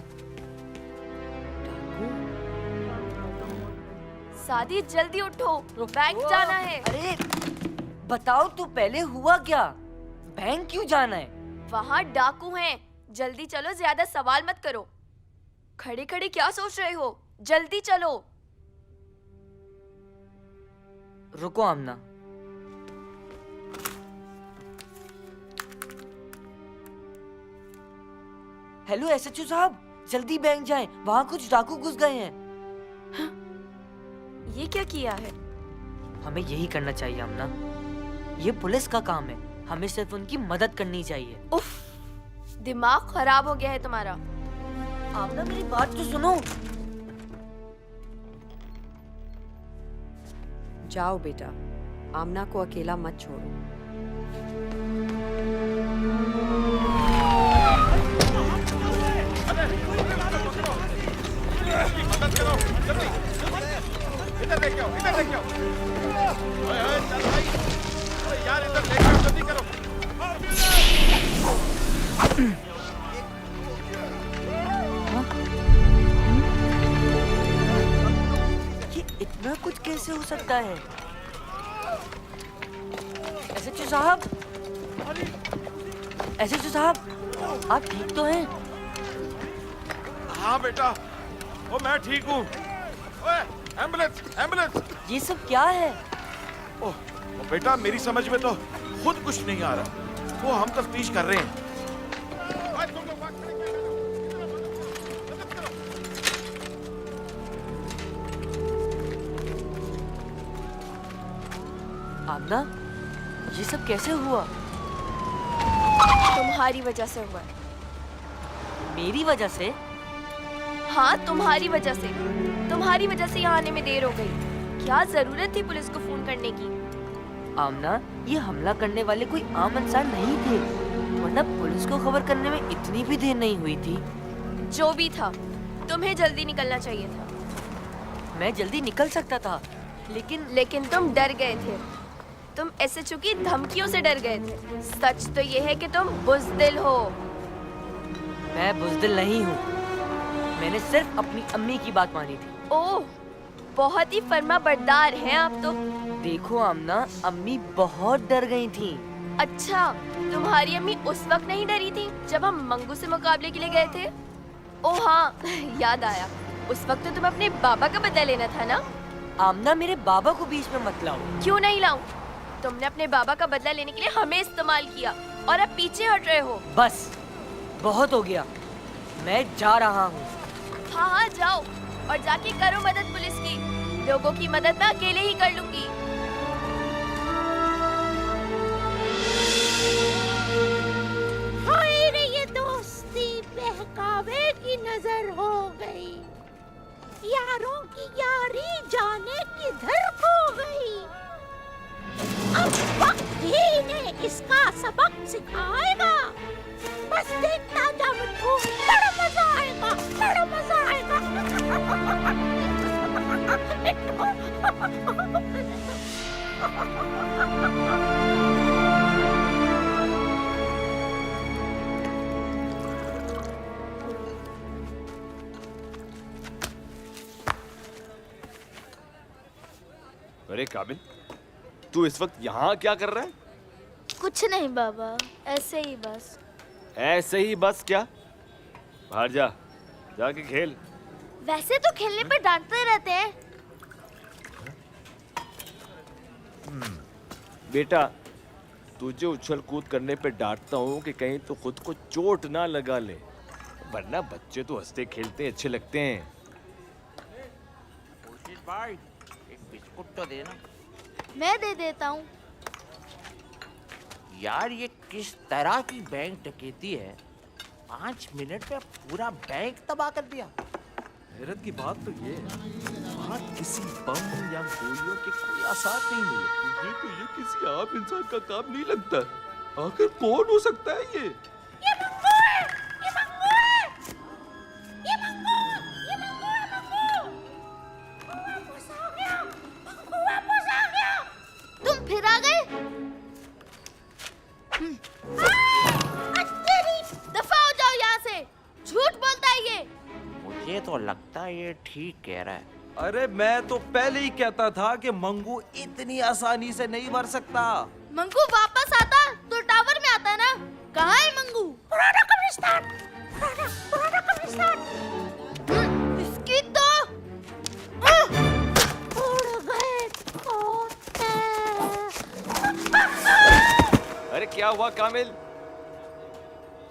शादी जल्दी उठो, बैंक जाना है।
अरे बताओ तू पहले हुआ क्या? बैंक क्यों जाना है?
वहाँ डाकू हैं, जल्दी चलो, ज्यादा सवाल मत करो। खड़े खड़े क्या सोच रहे हो? जल्दी चलो।
रुको आमना, हेलो एसएचओ साहब, जल्दी बैंक जाएं, वहाँ कुछ डाकू घुस गए हैं।
ये क्या किया है?
हमें यही करना चाहिए आमना, ये पुलिस का काम है, हमें सिर्फ उनकी मदद करनी चाहिए।
उफ, दिमाग खराब हो गया है तुम्हारा।
आमना मेरी बात तो सुनो।
जाओ बेटा, आमना को अकेला मत छोड़ो।
मदद करो, जल्दी। इधर लेके आओ, इधर लेके आओ। ओए ओए चल भाई, ओए यार इधर लेके आओ, जल्दी करो।
ये इतना कुछ कैसे हो सकता है? एसएचओ साहब, एसएचओ साहब, आप ठीक तो हैं?
हाँ बेटा, ओ मैं ठीक हूँ। ओए एम्बुलेंस, एम्बुलेंस।
ये सब क्या है?
ओह बेटा, मेरी समझ में तो खुद कुछ नहीं आ रहा। वो हम तफ्तीश कर रहे हैं।
आमना, ये सब कैसे हुआ?
तुम्हारी वजह से हुआ।
मेरी वजह से?
हाँ, तुम्हारी वजह से। तुम्हारी वजह से यहाँ आने में देर हो गई। क्या जरूरत थी पुलिस को फोन करने की?
आमना, ये हमला करने वाले कोई आम इंसान नहीं थे, वरना पुलिस को खबर करने में इतनी भी देर नहीं हुई थी।
जो भी था, तुम्हें जल्दी निकलना चाहिए था।
मैं जल्दी निकल सकता था,
लेकिन तुम डर गए थे। तुम एसएचओ की धमकियों से डर गए थे। सच तो ये है कि तुम बुज़दिल हो।
मैं बुज़दिल नहीं हूँ। मैंने सिर्फ अपनी अम्मी की बात मानी थी।
ओह, बहुत ही फर्माबरदार हैं आप तो।
देखो आमना, अम्मी बहुत डर गई थी।
अच्छा, तुम्हारी अम्मी उस वक्त नहीं डरी थी जब हम मंगू से मुकाबले के लिए गए थे? ओह हाँ, याद आया। उस वक्त तो तुम अपने बाबा का बदला लेना था ना?
आमना, मेरे बाबा को बीच में मत लाओ।
क्यों नहीं लाऊं? तुमने अपने बाबा का बदला लेने के लिए हमें इस्तेमाल किया और अब पीछे हट रहे हो।
बस, बहुत हो गया। मैं जा रहा हूँ।
हाँ हाँ, जाओ और जाके करो मदद पुलिस की। लोगों की मदद मैं अकेले ही कर लूंगी।
हाय रे, ये दोस्ती बहकावे की नजर हो गई। यारों की यारी जाने किधर खो गई। अब वक्त ही ने इसका सबक सिखाएगा। बस देखता जा मिट्टू, बड़ा मजा आएगा, बड़ा मजा आएगा।
अरे काबिल, तू इस वक्त यहाँ क्या कर रहा है?
कुछ नहीं बाबा, ऐसे ही बस।
ऐसे ही बस क्या? बाहर जा, जाके खेल।
वैसे तो खेलने पे डांटते रहते हैं।
बेटा, तुझे उछल कूद करने पे डांटता हूँ कि कहीं तो खुद को चोट ना लगा ले, वरना बच्चे तो हंसते खेलते अच्छे लगते हैं।
भाई, एक बिस्कुट तो देना।
मैं दे देता हूँ।
यार, ये किस तरह की बैंक डकैती है? 5 मिनट में पूरा बैंक तबाह कर दिया।
हैरत की बात तो ये है, वहाँ किसी बम या गोलियों के कोई आसार नहीं मिले।
ये किसी आम इंसान का काम नहीं लगता। आखिर कौन हो सकता है ये?
ये मंगू है, ये मंगू है, ये मंगू, ये मंगू है, मंगू। वापस आ गया, मंगू वापस आ गया।
तुम फिर आ गए? दफा हो जाओ यहाँ से। झूठ बोलता है ये।
मुझे तो लगता है ये ठीक कह रहा है।
अरे मैं तो पहले ही कहता था कि मंगू इतनी आसानी से नहीं मर सकता।
मंगू वापस आता तो टावर में आता ना। कहाँ है मंगू?
पुराना कब्रिस्तान, पुराना कब्रिस्तान।
इसकी तो
उड़ गए तोते।
अरे क्या हुआ कामिल?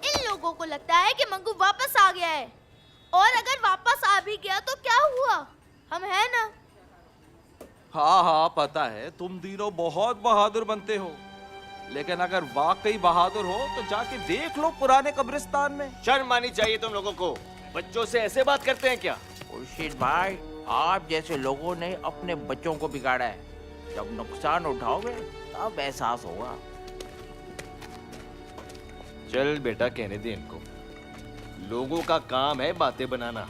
इन लोगों को लगता है कि मंगू वापस आ गया है, और अगर वापस आ भी गया तो क्या हुआ? हम हैं ना।
हाँ हाँ, पता है तुम तीनों बहुत बहादुर बनते हो, लेकिन अगर वाकई बहादुर हो तो जाके देख लो पुराने कब्रिस्तान में।
शर्म आनी चाहिए तुम लोगों को। बच्चों से ऐसे बात करते हैं क्या?
खुर्शीद भाई, आप जैसे लोगों ने अपने बच्चों को बिगाड़ा है।
जब नुकसान उठाओगे तब एहसास होगा।
चल बेटा, कहने दे इनको। लोगों का काम है बातें बनाना।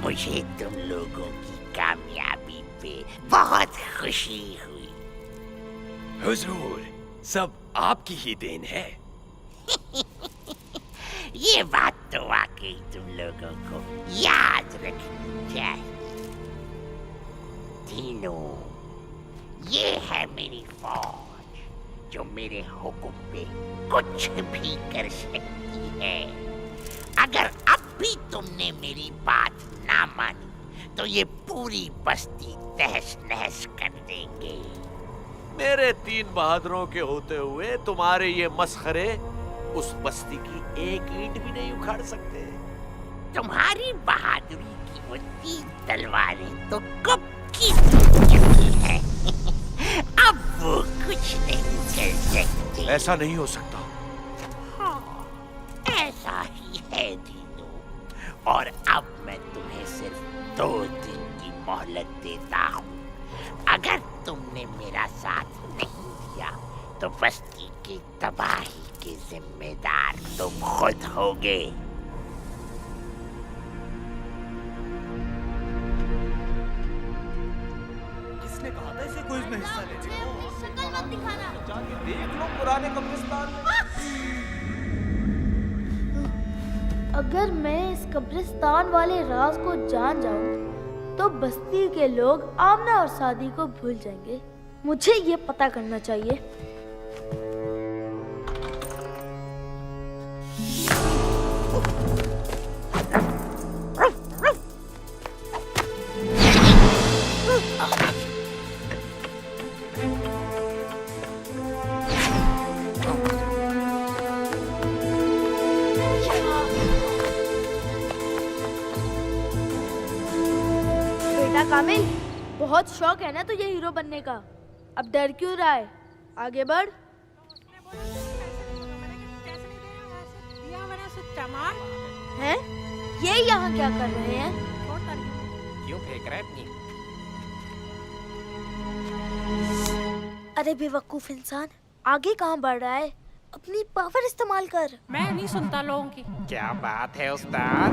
मुझे तुम लोगों की कामयाबी पे बहुत खुशी हुई।
हुजूर, सब आपकी ही देन है।
ये बात तो वाकई तुम लोगों को याद रखनी चाहिए। तीनों, ये है मेरी फौज जो मेरे हुक्म पे कुछ भी कर सकती है। अगर अब भी तुमने मेरी बात ना मानी तो ये पूरी बस्ती तहस नहस कर देंगे।
मेरे 3 बहादुरों के होते हुए तुम्हारे ये मस्खरे उस बस्ती की एक ईंट भी नहीं उखाड़ सकते।
तुम्हारी बहादुरी की वो 3 तलवारें तो कब की टूट चुकी है। अब वो कुछ नहीं कर सकते।
ऐसा नहीं हो सकता।
हाँ, ऐसा ही है दीनू। और अब मैं तुम्हें सिर्फ 2 दिन की मोहलत देता हूँ। अगर तुमने मेरा साथ नहीं दिया तो बस्ती की तबाही के जिम्मेदार तुम खुद होगे।
किसने कहा था इसे क्विज में हिस्सा लेने को?
शक्ल मत दिखाना।
जाके देख लो पुराने कब्रिस्तान में।
अगर मैं इस कब्रिस्तान वाले राज को जान जाऊं तो बस्ती के लोग आमना और सादी को भूल जाएंगे। मुझे ये पता करना चाहिए। कामिल, बहुत शौक है ना तुझे हीरो बनने का। अब डर क्यों रहा है? आगे बढ़। हैं? ये यहाँ क्या कर रहे हैं?
क्यों फेंक रहा है अपनी?
अरे बेवकूफ इंसान, आगे कहाँ बढ़ रहा है? अपनी पावर इस्तेमाल कर।
मैं नहीं सुनता लोगों की।
क्या बात है उस्ताद?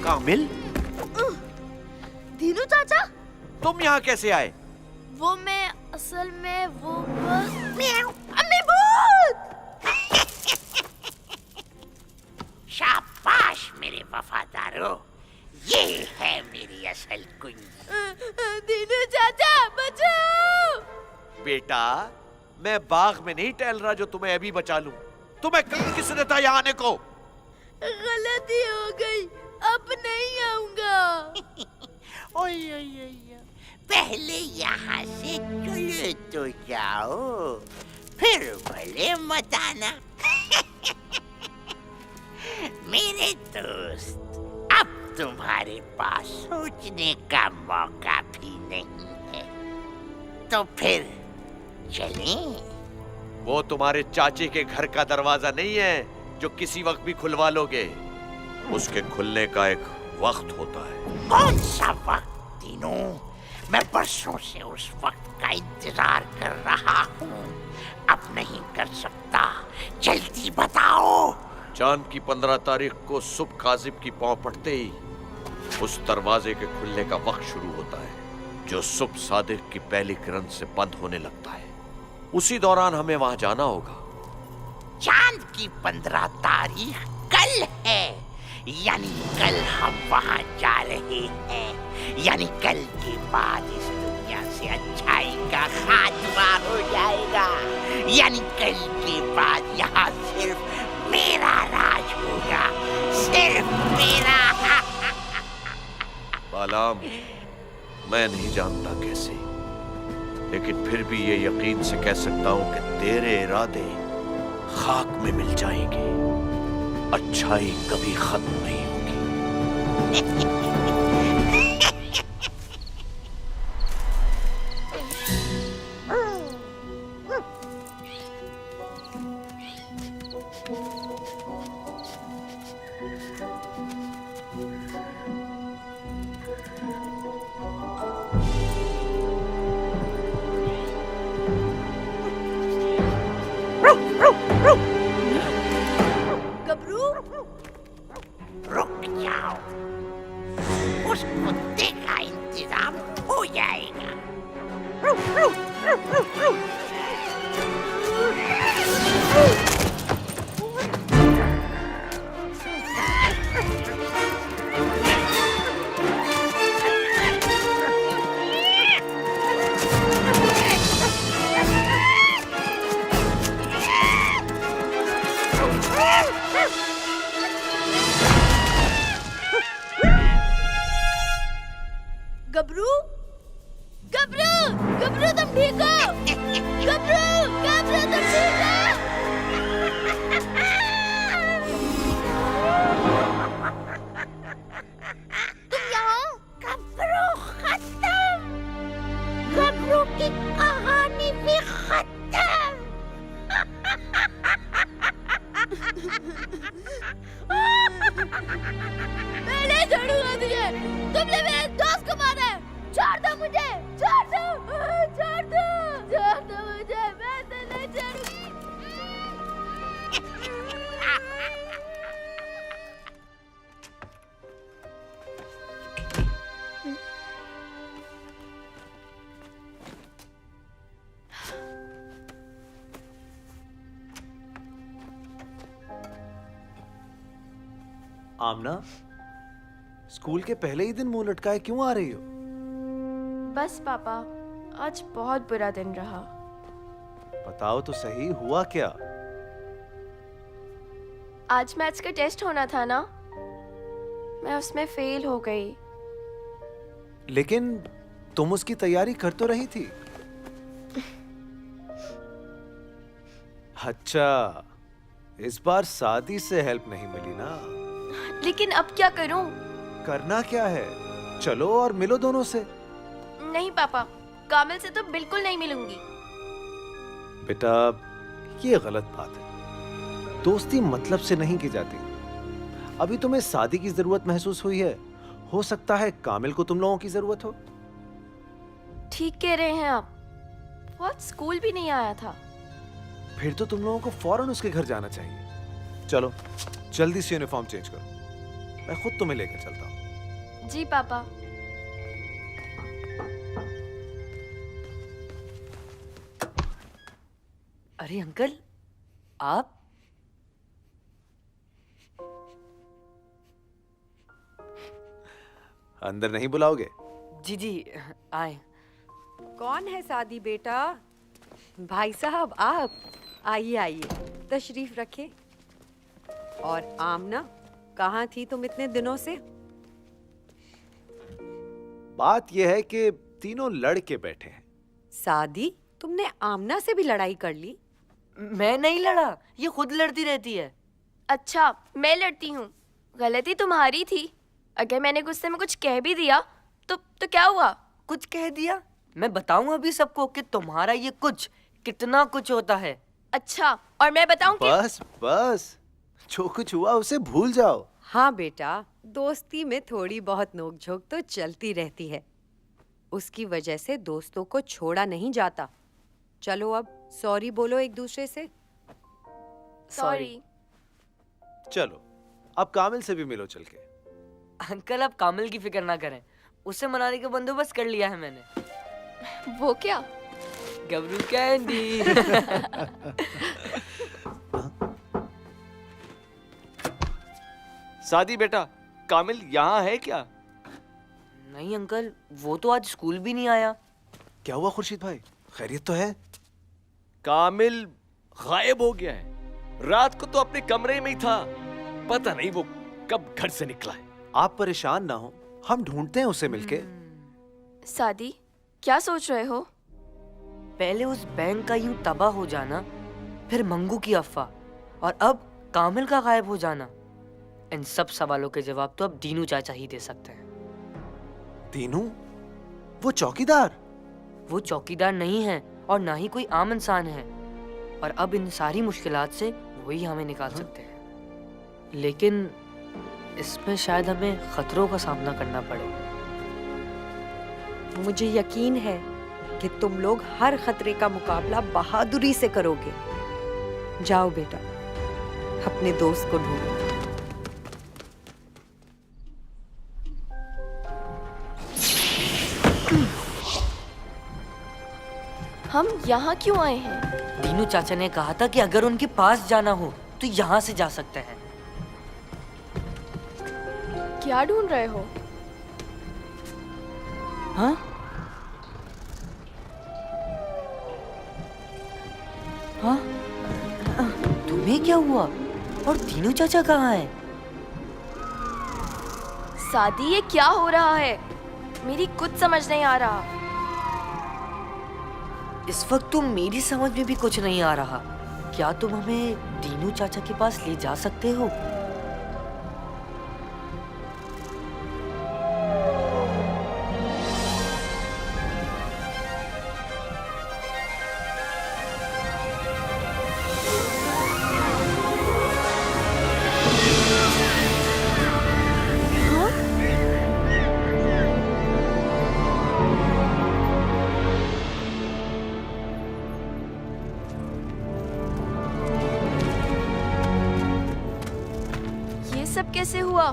कामिल,
दीनू चाचा,
तुम यहाँ कैसे आए?
वो मैं असल में वो अम्मी भूत!
शाबाश मेरे वफादारों, ये है मेरी असल कुंजी।
दीनू चाचा बचाओ!
बेटा, मैं बाग में नहीं टहल रहा जो तुम्हें अभी बचा लूं। तुम्हें कल किसने था यहाँ आने को?
गलती हो गई, अब नहीं आऊंगा।
ओए ओए ओए, पहले यहाँ से चले तो जाओ, फिर भले मत आना। मेरे दोस्त, अब तुम्हारे पास सोचने का मौका भी नहीं है, तो फिर चलें?
वो तुम्हारे चाचे के घर का दरवाजा नहीं है जो किसी वक्त भी खुलवा लोगे। उसके खुलने का एक वक्त होता है।
कौन सा वक्त तीनों? मैं बरसों से उस वक्त का इंतजार कर रहा हूँ। अब नहीं कर सकता, जल्दी बताओ।
चांद की 15 तारीख को सुबह काजिब की पांव पड़ते ही उस दरवाजे के खुलने का वक्त शुरू होता है, जो सुबह सादिक की पहली किरण से बंद होने लगता है। उसी दौरान हमें वहां जाना होगा।
चांद की 15 तारीख कल है, यानी कल हम वहां जा रहे हैं, यानी कल के बाद इस दुनिया से अच्छाई का खात्मा हो जाएगा। यानी कल के बाद यहाँ सिर्फ मेरा राज होगा, सिर्फ मेरा।
बालाम, मैं नहीं जानता कैसे, लेकिन फिर भी ये यकीन से कह सकता हूं कि तेरे इरादे खाक में मिल जाएंगे। अच्छाई कभी खत्म नहीं होगी।
गबरू,
रुक जाओ, उस कुत्ते का इंतजाम हो जाएगा।
गबरू, गबरू, गबरू तुम ठीक हो? गबरू, गबरू तुम ठीक हो?
तुम यहाँ? गबरू खत्म, गबरू की कहानी भी खत्म।
मैं नहीं छोड़ूंगा तुझे। तुमने मेरे दोस्त को मारा है। छोड़ दो मुझे, छोड़ दो, छोड़ दो, छोड़ दो मुझे। मैं तो नहीं छोड़ूंगी।
आमना, स्कूल के पहले ही दिन मुंह लटकाए क्यों आ रही हो?
बस पापा, आज बहुत बुरा दिन रहा।
बताओ तो सही, हुआ क्या?
आज मैथ्स का टेस्ट होना था ना, मैं उसमें फेल हो गई।
लेकिन तुम उसकी तैयारी कर तो रही थी। अच्छा, इस बार सादी से हेल्प नहीं मिली ना?
लेकिन अब क्या करूं?
करना क्या है, चलो और मिलो दोनों से।
नहीं पापा, कामिल से तो बिल्कुल नहीं मिलूंगी।
बेटा, ये गलत बात है। दोस्ती मतलब से नहीं की जाती। अभी तुम्हें शादी की जरूरत महसूस हुई है, हो सकता है कामिल को तुम लोगों की जरूरत हो।
ठीक कह रहे हैं आप, वो आज स्कूल भी नहीं आया था।
फिर तो तुम लोगों को फौरन उसके घर जाना चाहिए। चलो जल्दी से यूनिफॉर्म चेंज करो, मैं खुद तुम्हें लेकर चलता हूँ।
जी पापा।
अरे अंकल, आप?
अंदर नहीं बुलाओगे?
जी जी, आए।
कौन है सादी बेटा? भाई साहब आप आइए आइए, तशरीफ रखे। और आमना, कहाँ थी तुम इतने दिनों से?
बात यह है कि तीनों लड़के बैठे हैं।
सादी, तुमने आमना से भी लड़ाई कर ली?
मैं नहीं लड़ा, ये खुद लड़ती रहती है।
अच्छा, मैं लड़ती हूँ? गलती तुम्हारी थी। अगर मैंने गुस्से में कुछ कह भी दिया तो क्या हुआ?
कुछ कह दिया? मैं बताऊं अभी सबको कि तुम्हारा ये कुछ कितना कुछ होता है।
अच्छा, और मैं बताऊं कि...
बस बस, जो कुछ हुआ उसे भूल जाओ।
हाँ बेटा, दोस्ती में थोड़ी बहुत नोकझोंक तो चलती रहती है। उसकी वजह से दोस्तों को छोड़ा नहीं जाता। चलो अब सॉरी बोलो एक दूसरे से।
सॉरी।
चलो अब कामिल से भी मिलो चल के।
अंकल, आप कामिल की फिक्र ना करें, उसे मनाने का बंदोबस्त कर लिया है मैंने।
वो क्या?
गबरू कैंडी।
सादी बेटा, कामिल यहाँ है क्या?
नहीं अंकल, वो तो आज स्कूल भी नहीं आया।
क्या हुआ खुर्शीद भाई, खैरियत तो है?
कामिल गायब हो गया है। रात को तो अपने कमरे में ही था, पता नहीं वो कब घर से निकला है।
आप परेशान ना हो, हम ढूंढते हैं उसे मिलके।
सादी, क्या सोच रहे हो?
पहले उस बैंक का यूं तबाह हो जाना, फिर मंगू की अफवाह और अब कामिल का गायब हो जाना। इन सब सवालों के जवाब तो अब दीनू चाचा ही दे सकते हैं।
दीनू? वो चौकीदार?
वो चौकीदार नहीं है और ना ही कोई आम इंसान है, और अब इन सारी मुश्किलात से वही हमें निकाल सकते हैं। लेकिन इसमें शायद हमें खतरों का सामना करना पड़े।
मुझे यकीन है कि तुम लोग हर खतरे का मुकाबला बहादुरी से करोगे। जाओ बेटा, अपने दोस्त को ढूंढो।
हम यहाँ क्यों आए हैं?
दीनू चाचा ने कहा था कि अगर उनके पास जाना हो तो यहाँ से जा सकते हैं।
क्या ढूंढ रहे हो?
हाँ? हाँ? तुम्हें क्या हुआ? और दीनू चाचा कहाँ है?
सादी, ये क्या हो रहा है? मेरी कुछ समझ नहीं आ रहा।
इस वक्त तो मेरी समझ में भी कुछ नहीं आ रहा। क्या तुम हमें दीनू चाचा के पास ले जा सकते हो?
सब कैसे हुआ?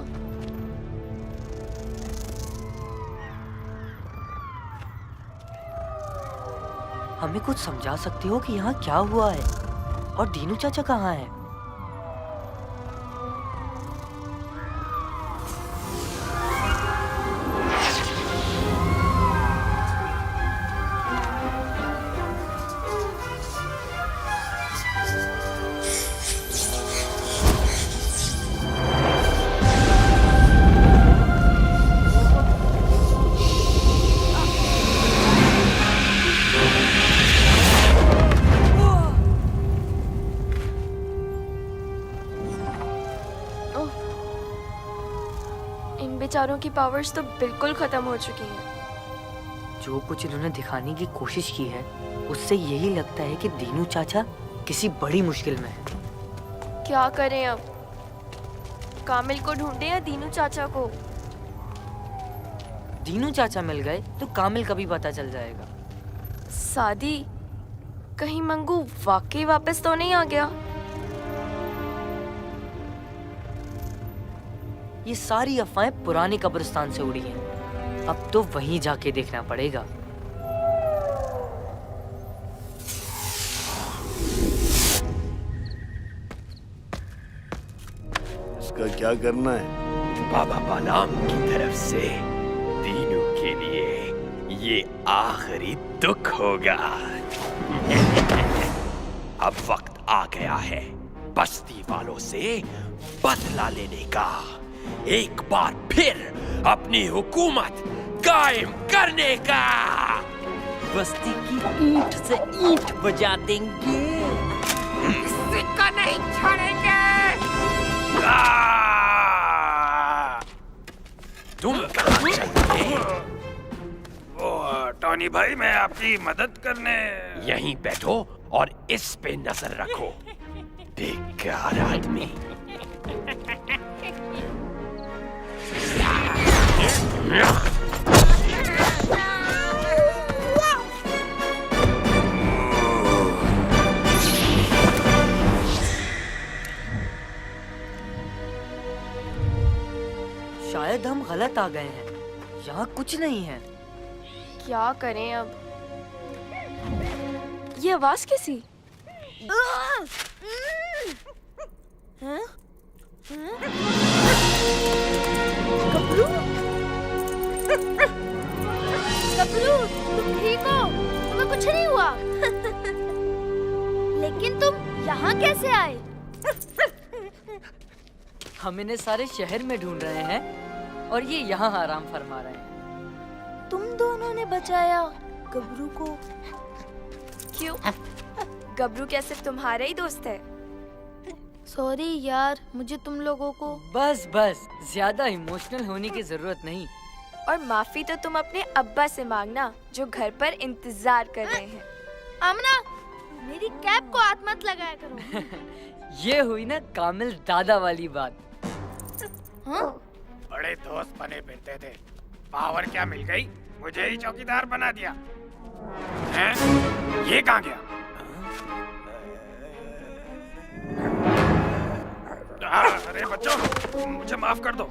हमें कुछ समझा सकते हो कि यहाँ क्या हुआ है और दीनू चाचा कहाँ है?
बेचारों की पावर्स तो बिल्कुल खत्म हो चुकी हैं।
जो कुछ इन्होंने दिखाने की कोशिश की है उससे यही लगता है कि दीनू चाचा किसी बड़ी मुश्किल में है।
क्या करें अब? कामिल को ढूंढे या दीनू चाचा को?
दीनू चाचा मिल गए तो कामिल का भी पता चल जाएगा।
सादी, कहीं मंगू वाकई वापस तो नहीं आ गया?
ये सारी अफवाहें पुराने कब्रिस्तान से उड़ी हैं। अब तो वहीं जाके देखना पड़ेगा।
इसका क्या करना है?
बाबा बालाम की तरफ से दीनू के लिए ये आखिरी दुख होगा। अब वक्त आ गया है बस्ती वालों से बदला लेने का, एक बार फिर अपनी हुकूमत कायम करने का।
बस्ती की ईंट से ईंट बजा देंगे,
किसी को नहीं छोड़ेंगे।
तुम कहाँ चल रहे?
टॉनी भाई, मैं आपकी मदद करने।
यहीं बैठो और इस पे नजर रखो, बेकार आदमी।
शायद हम गलत आ गए हैं। यहाँ कुछ नहीं है।
क्या करें अब? ये आवाज कैसी?
गबरू, तुम ठीक हो? कैसे आए?
हम इन्हें सारे शहर में ढूंढ रहे हैं और ये यहाँ आराम फरमा रहे हैं।
तुम दोनों ने बचाया गबरू को।
क्यों? गबरू क्या सिर्फ तुम्हारा ही दोस्त है?
सॉरी यार, मुझे तुम लोगों को।
बस बस, ज्यादा इमोशनल होने की जरूरत नहीं।
और माफी तो तुम अपने अब्बा से मांगना जो घर पर इंतजार कर रहे हैं।
आमना, मेरी कैप को हाथ मत लगाया करो।
ये हुई ना कामिल दादा वाली बात।
हाँ?
बड़े दोस्त बने फिरते थे, पावर क्या मिल गई? मुझे ही चौकीदार बना दिया। हैं? ये कहाँ गया? अरे बच्चों, मुझे माफ कर दो,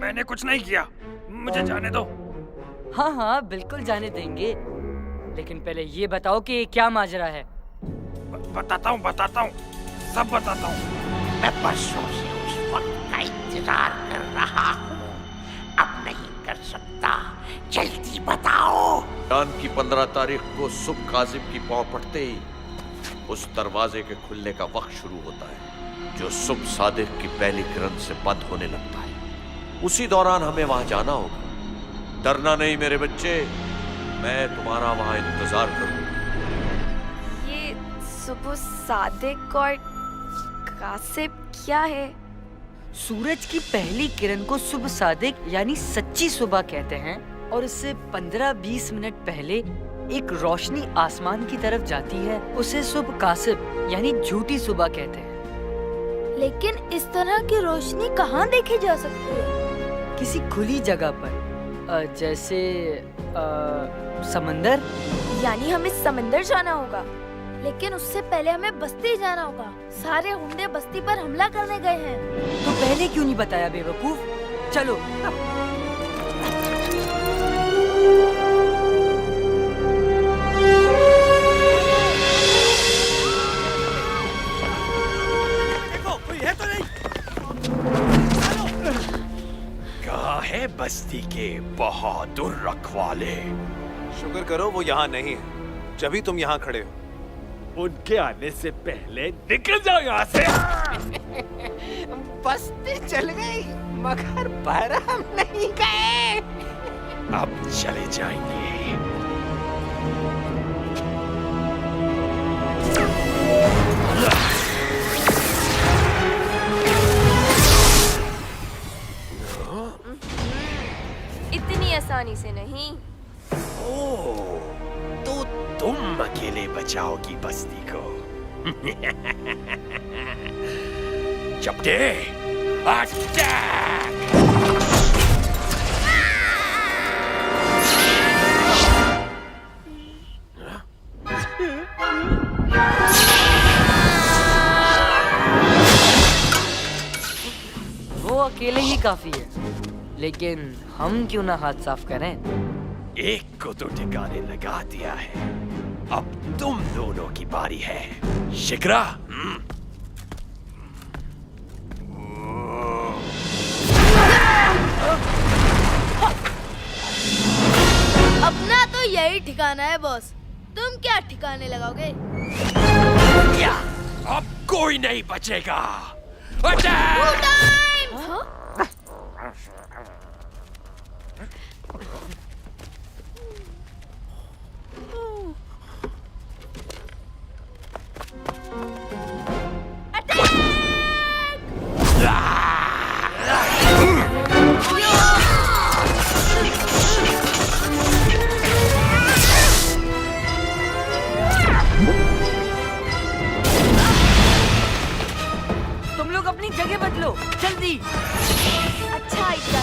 मैंने कुछ नहीं किया, मुझे जाने दो।
हाँ हाँ बिल्कुल जाने देंगे, लेकिन पहले ये बताओ कि क्या माजरा है।
बताता हूँ, सब बताता हूँ।
मैं परसों से उस वक्त का इंतजार कर रहा हूँ, अब नहीं कर सकता, जल्दी बताओ।
चांद की 15 तारीख को सुबह काजिम की पाँव पड़ते ही उस दरवाजे के खुलने का वक्त शुरू होता है, जो सुबह सादिक की पहली किरण से बंद होने लगता है। उसी दौरान हमें वहां जाना होगा। डरना नहीं मेरे बच्चे, मैं तुम्हारा वहां इंतजार करूंगा।
ये सुबह सादिक और कासिब क्या है?
सूरज की पहली किरण को सुबह सादिक यानी सच्ची सुबह कहते हैं, और इससे 15-20 मिनट पहले एक रोशनी आसमान की तरफ जाती है, उसे सुबह कासिब यानी झूठी सुबह कहते हैं।
लेकिन इस तरह की रोशनी कहाँ देखी जा सकती है?
किसी खुली जगह पर, जैसे समंदर।
यानी हमें समंदर जाना होगा।
लेकिन उससे पहले हमें बस्ती जाना होगा। सारे गुंडे बस्ती पर हमला करने गए हैं।
तो पहले क्यों नहीं बताया बेवकूफ? चलो।
देखो, कोई है तो नहीं?
कहाँ है बस्ती के बहादुर रखवाले?
शुक्र करो वो यहाँ नहीं है, जभी तुम यहाँ खड़े हो।
उनके आने से पहले निकल जाओ यहाँ से।
बस्ती चल गई मगर बहराम नहीं गए।
अब चले जाएंगे।
इतनी आसानी से नहीं।
ओह, तो तुम अकेले बचाओगी बस्ती को? चपटे, अटैक!
वो अकेले ही काफी है, लेकिन हम क्यों ना हाथ साफ करें?
एक को तो ठिकाने लगा दिया है, अब तुम दोनों की बारी है। शिकरा,
अपना तो यही ठिकाना है बॉस, तुम क्या ठिकाने लगाओगे?
क्या? अब कोई नहीं बचेगा। अटैक!
तुम लोग अपनी जगह बदलो, जल्दी।
अच्छा आइडिया।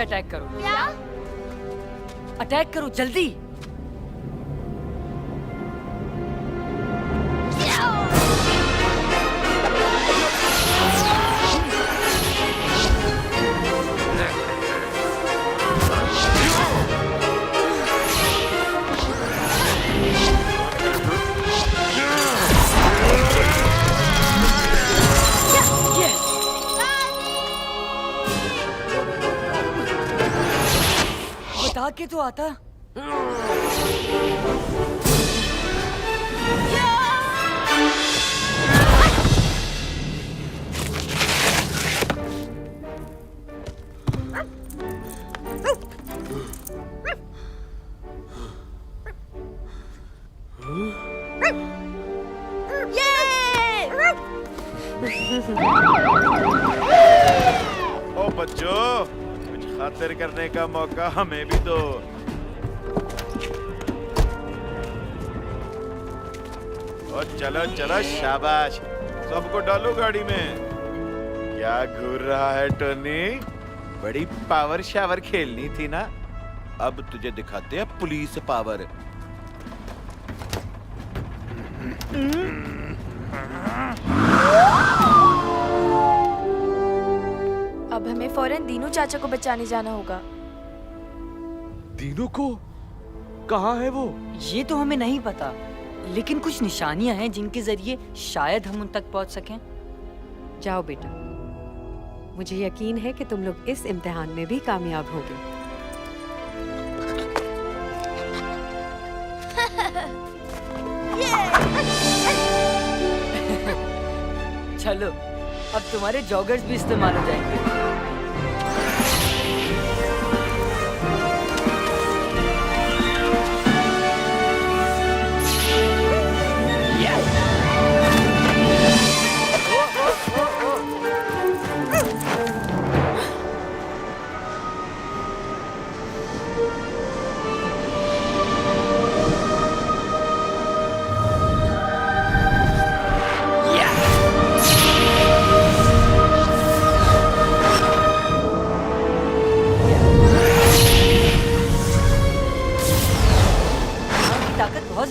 अटैक करो।
क्या?
अटैक करो जल्दी। बता के तो आता।
ओ बच्चों, कुछ खातिर करने का मौका हमें भी दो। और चलो चलो, शाबाश, सबको डालो गाड़ी में। क्या घूर रहा है टोनी? बड़ी पावर शावर खेलनी थी ना? अब तुझे दिखाते हैं पुलिस पावर।
अब हमें फौरन दीनू चाचा को बचाने जाना होगा।
दीनू को? कहाँ है वो? ये तो हमें नहीं पता, लेकिन कुछ निशानियां हैं जिनके जरिए शायद हम उन तक पहुंच सकें।
जाओ बेटा, मुझे यकीन है कि तुम लोग इस इम्तिहान में भी कामयाब होगे।
चलो, अब तुम्हारे जॉगर्स भी इस्तेमाल हो जाएंगे।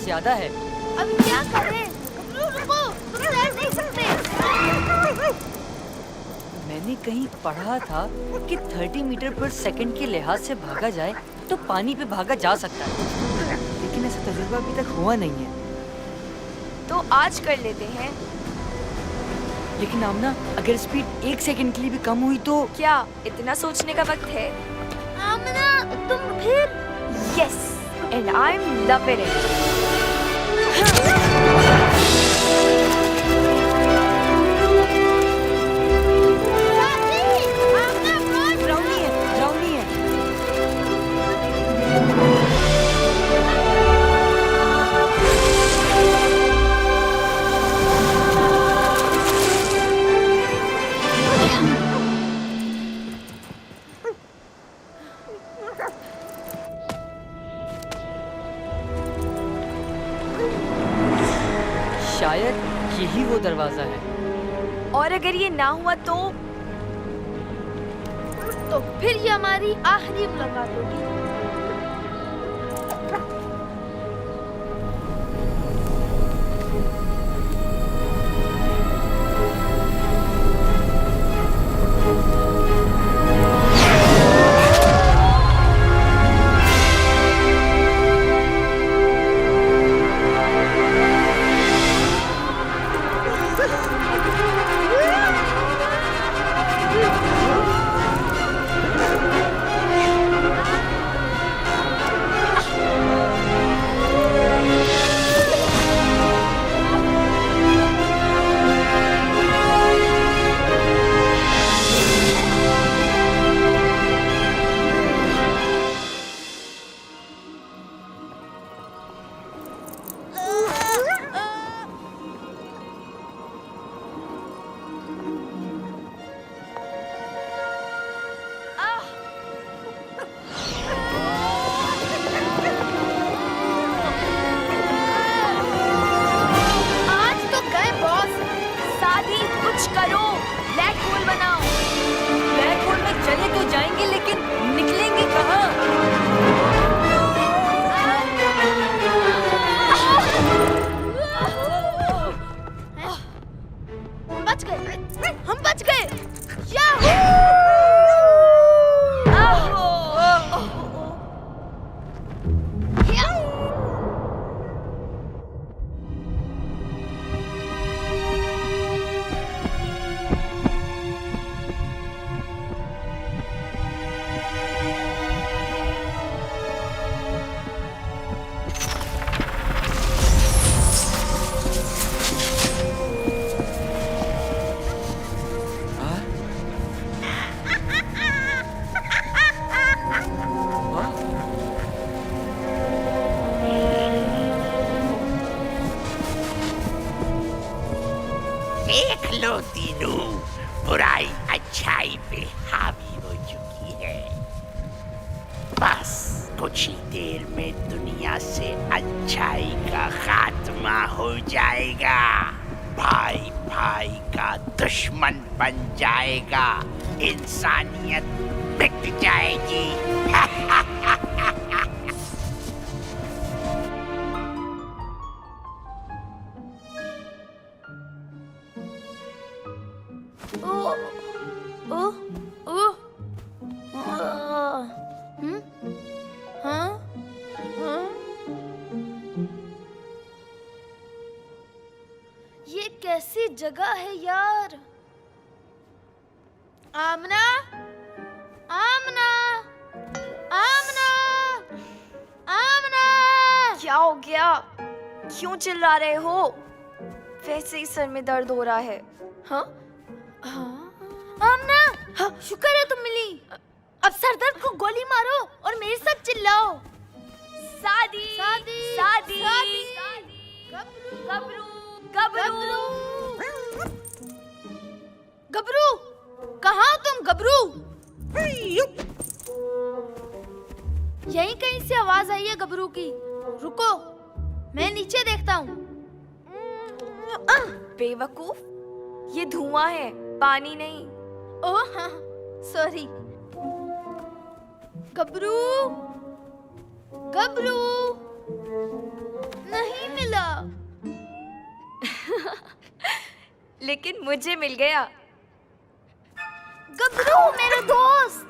ज्यादा है।
अभी क्या करें? रुको, तुम तैर नहीं सकते।
मैंने कहीं पढ़ा था कि 30 मीटर पर सेकंड के लिहाज से भागा जाए तो पानी पे भागा जा सकता है, लेकिन ऐसा तजुर्बा अभी तक हुआ नहीं है।
तो आज कर लेते हैं।
लेकिन आमना, अगर स्पीड 1 सेकंड के लिए भी कम हुई तो?
क्या इतना सोचने का वक्त है?
आमना, तुम फिर?
Yes, and I'm loving it.
शायद यही वो दरवाजा है।
और अगर ये ना हुआ तो
फिर ये हमारी आखिरी मुलाकात होगी। बच गए, हम बच गए। याहू!
देख लो तीनों, बुराई अच्छाई पे हावी हो चुकी है। बस कुछ ही देर में दुनिया से अच्छाई का खात्मा हो जाएगा। भाई भाई का दुश्मन बन जाएगा, इंसानियत मिट जाएगी।
ये कैसी जगह है यार? आमना, आमना, आमना, आमना।
क्या हो गया? क्यों चिल्ला रहे हो? वैसे ही सर में दर्द हो रहा है। हाँ?
आमना, शुक्र है तुम मिली। अब सरदर्द को गोली मारो और मेरे साथ चिल्लाओ।
सादी,
सादी,
सादी,
गबरू,
गबरू,
गबरू, कहाँ हो तुम गबरू? यहीं कहीं से आवाज आई है गबरू की। रुको, मैं नीचे देखता हूँ।
बेवकूफ, ये धुआं है, पानी नहीं।
ओह हाँ, सॉरी। गबरू, गबरू, नहीं मिला।
लेकिन मुझे मिल गया।
गबरू मेरे दोस्त।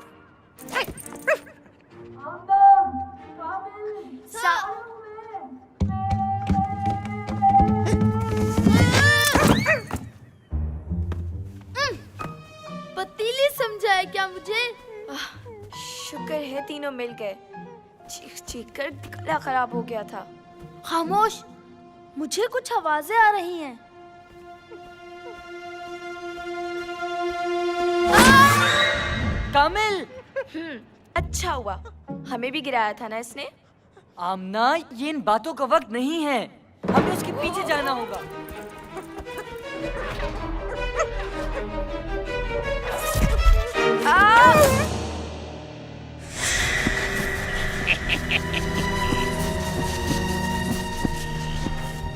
पतीली समझा है क्या मुझे?
शुक्र है तीनों मिल गए। चीख चीख कर गला खराब हो गया था।
खामोश, मुझे कुछ आवाजें आ रही हैं।
कामिल!
अच्छा हुआ, हमें भी गिराया था ना इसने।
आमना, ये इन बातों का वक्त नहीं है, हमें उसके पीछे जाना होगा।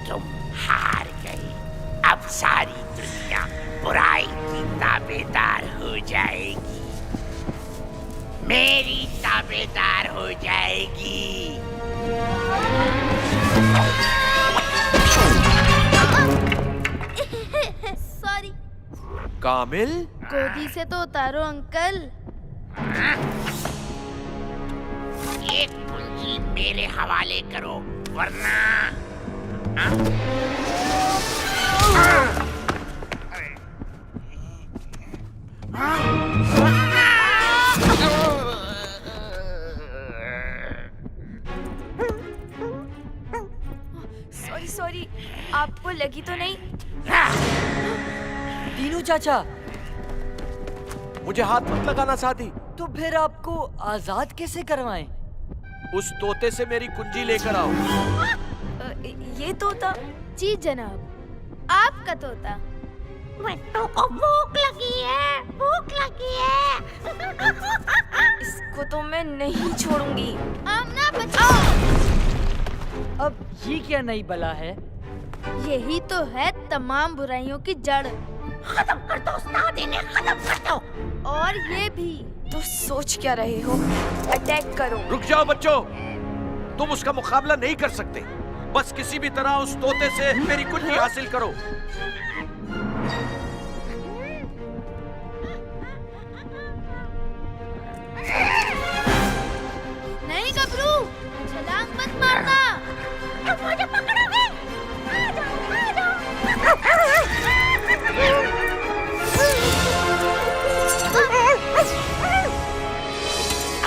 तुम हार गए। अब सारी दुनिया बुराई की ताबेदार हो जाएगी, मेरी ताबेदार हो जाएगी।
सॉरी।
कामिल,
गोदी से तो उतारो अंकल।
ये कुंजी मेरे हवाले करो, वरना
सॉरी सॉरी, आपको लगी तो नहीं?
दीनू चाचा,
मुझे हाथ मत लगाना सादी।
तो फिर आपको आजाद कैसे करवाएं?
उस तोते से मेरी कुंजी लेकर आओ।
ये तोता?
जी जनाब, आपका तोता।
मिट्टू को भूख लगी है, भूख लगी है।
इसको तो मैं नहीं छोड़ूंगी।
आमना बचाओ।
अब ये क्या नई बला है?
यही तो है तमाम बुराइयों की जड़।
खत्म कर दो, उस्ताद, इन्हें खत्म कर दो।
और ये भी।
तो सोच क्या रहे हो? अटैक करो।
रुक जाओ बच्चों, तुम उसका मुकाबला नहीं कर सकते। बस किसी भी तरह उस तोते से मेरी कुंजी हासिल करो।
मत मारना।
तुम मुझे पकड़ोगे? आ जाओ,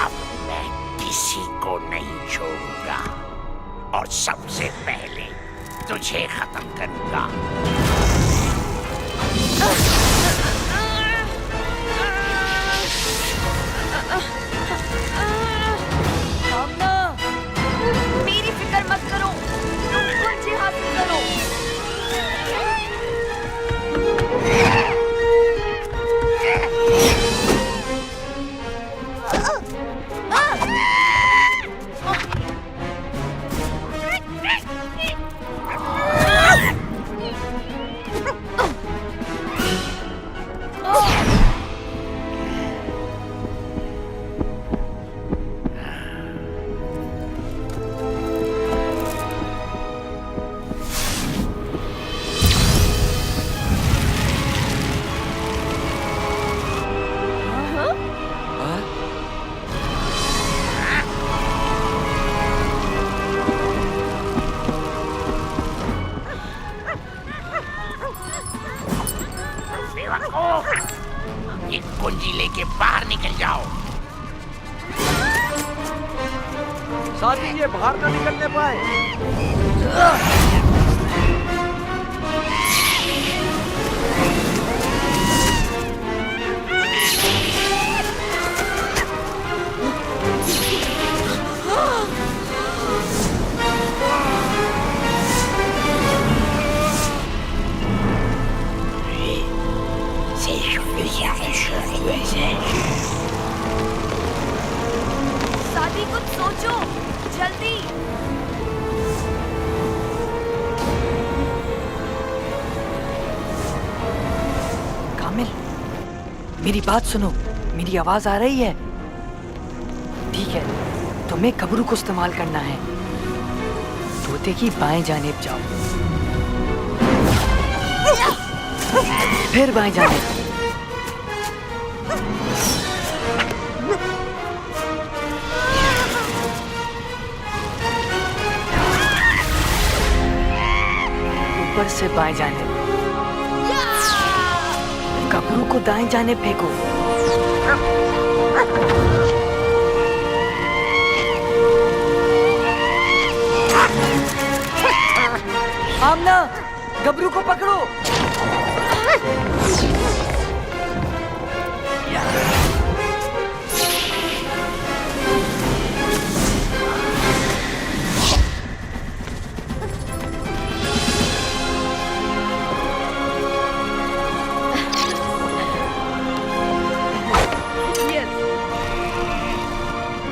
अब मैं किसी को नहीं छोड़ूंगा और सबसे पहले तुझे खत्म करूंगा।
भावना, मेरी फिक्र मत करो, तुम कुंजी हासिल करो।
ये कुंजी लेके बाहर निकल जाओ।
साथी ये बाहर ना निकलने पाए।
सादी कुछ सोचो, जल्दी।
कामिल, मेरी बात सुनो, मेरी आवाज आ रही है? ठीक है, तुम्हें कब्रू को इस्तेमाल करना है। तोते की बाएं जानिब जाओ, फिर बाएं जानिब। ऊपर से बाएं जानिब। कब्रू को दाएं जानिब फेंको। आमना, गबरू को पकड़ो।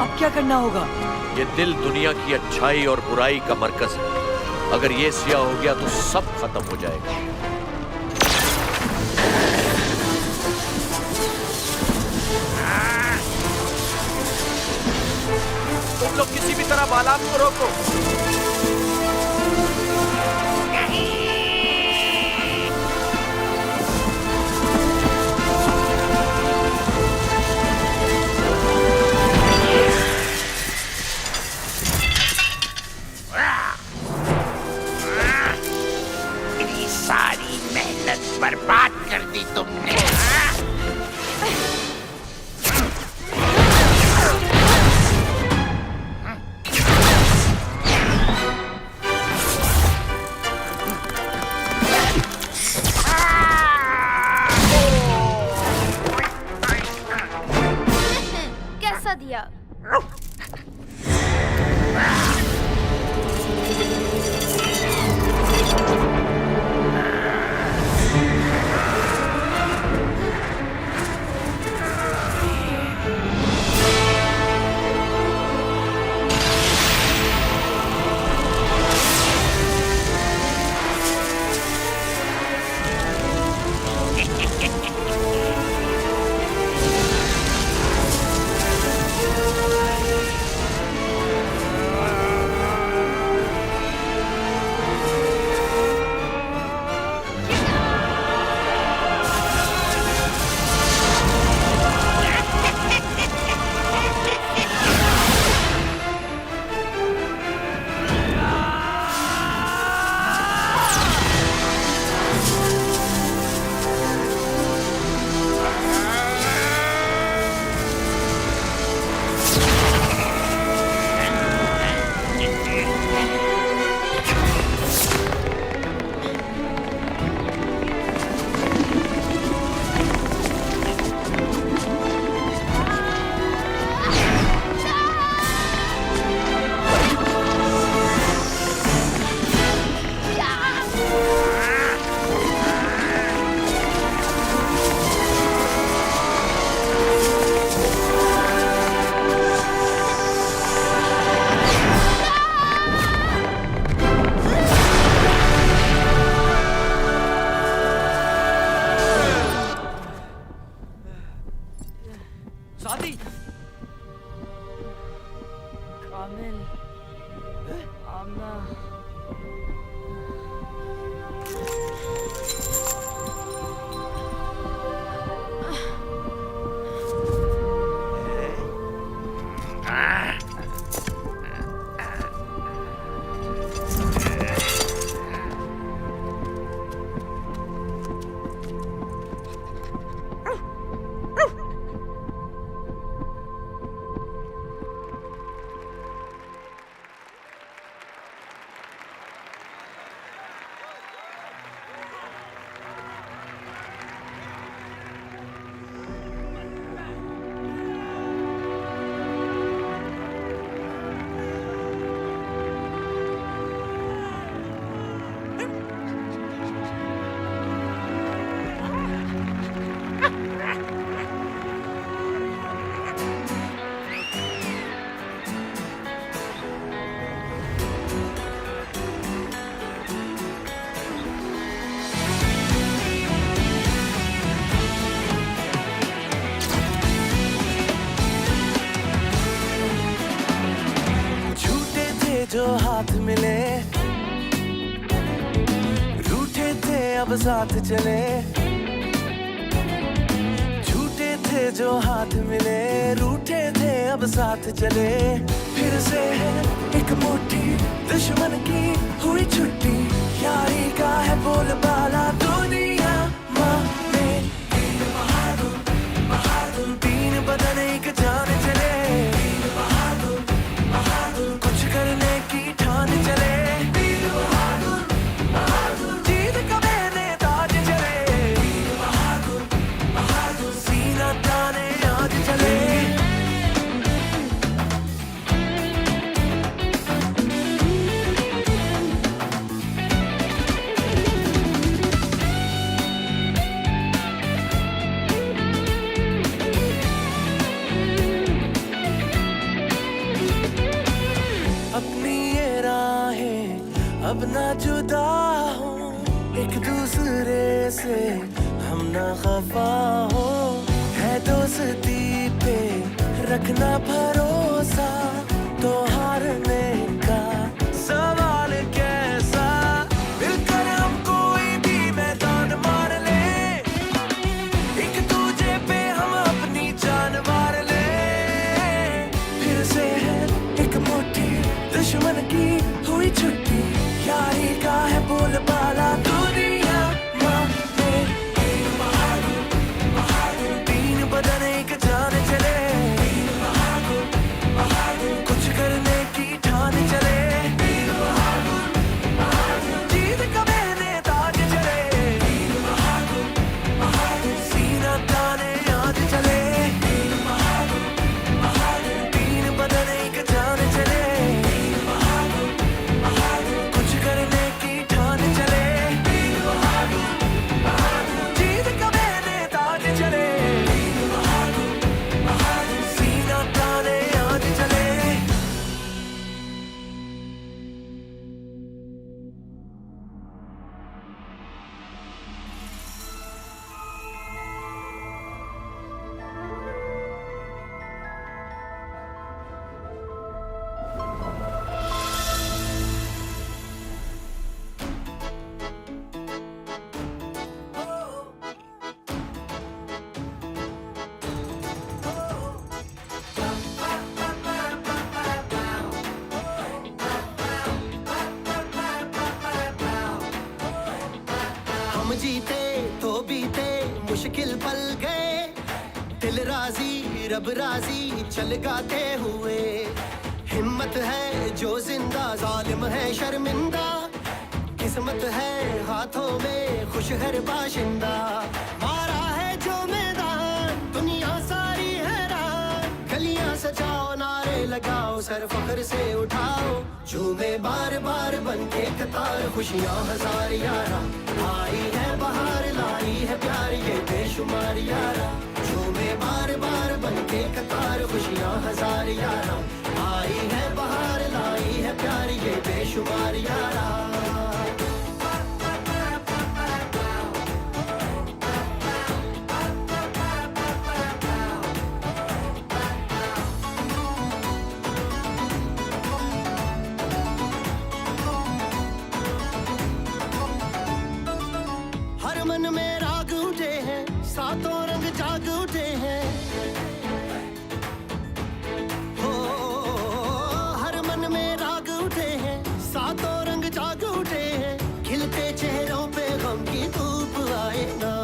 अब क्या करना होगा?
ये दिल दुनिया की अच्छाई और बुराई का मरकज है। अगर ये सियाह हो गया तो सब खत्म हो जाएगा। तुम लोग किसी भी तरह बालात को रोको।
सारी मेहनत बर्बाद कर दी तुमने।
कैसा दिया?
जो हाथ मिले, रूठे थे अब साथ चले, झूठे थे जो हाथ मिले, रूठे थे अब साथ चले। फिर से है एक मुट्ठी दुश्मन की हुई छुट्टी, यारी का है बोलबाला दुनिया माने। तीन बहादुर बहादुर, तीन बदन एक जान चले, तीन बहादुर बहादुर, कुछ करने की ठान चले। तीन बहादुर बहादुर, जीत का मैंने ताज चले, तीन बहादुर बहादुर, सीना ताने आज चले। अपनी ये राहें अब ना जुदा हो, एक दूसरे से हम ना खफा हो, है दोस्ती पे रखना भरोसा, तो हारने का सवाल कैसा। मिलकर हम कोई भी मैदान मार ले, एक दूजे पे हम अपनी जान मार ले। फिर से है एक मुट्ठी दुश्मन की हुई छुट्टी, यारी का है बोलबाला दुनिया माने। तीन बहादुर बहादुर, तीन बदन एक जान चले, तीन बहादुर बहादुर, कुछ करने की ठान चले। तीन बहादुर बहादुर, जीत का मैंने ताज चले, तीन बहादुर बहादुर, सीना ताने आज चले। तीन बहादुर बहादुर, तीन बदन एक जान चले, कुछ करने की ठान चले। तीन बहादुर बहादुर, जीत का मैंने ताज चले, तीन बहादुर बहादुर, सीना ताने आज चले।
हम जीते तो बीते मुश्किल पल गए, दिल राजी रब राजी चल गाते हुए। हिम्मत है जो जिंदा, जालिम है शर्मिंदा, किस्मत है हाथों में खुश हर बाशिंदा। मारा है जो मैदान दुनिया सारी हैरान, गलियां सजाओ नारे लगाओ सर फख्र से उठाओ, झूमे बार बार बनके कतार खुशियां हजार यारा। आई है बहार लाई है प्यार ये बेशुमार यारा, झूमे बार बार बनके कतार खुशियां हजार यारा। आई है बहार लाई है प्यार ये बेशुमार यारा। हर मन में राग उठे हैं, सातों रंग जाग उठे हैं। हो हर मन में राग उठे हैं, सातों रंग जाग उठे हैं। खिलते चेहरों पे गम की धूप आए ना,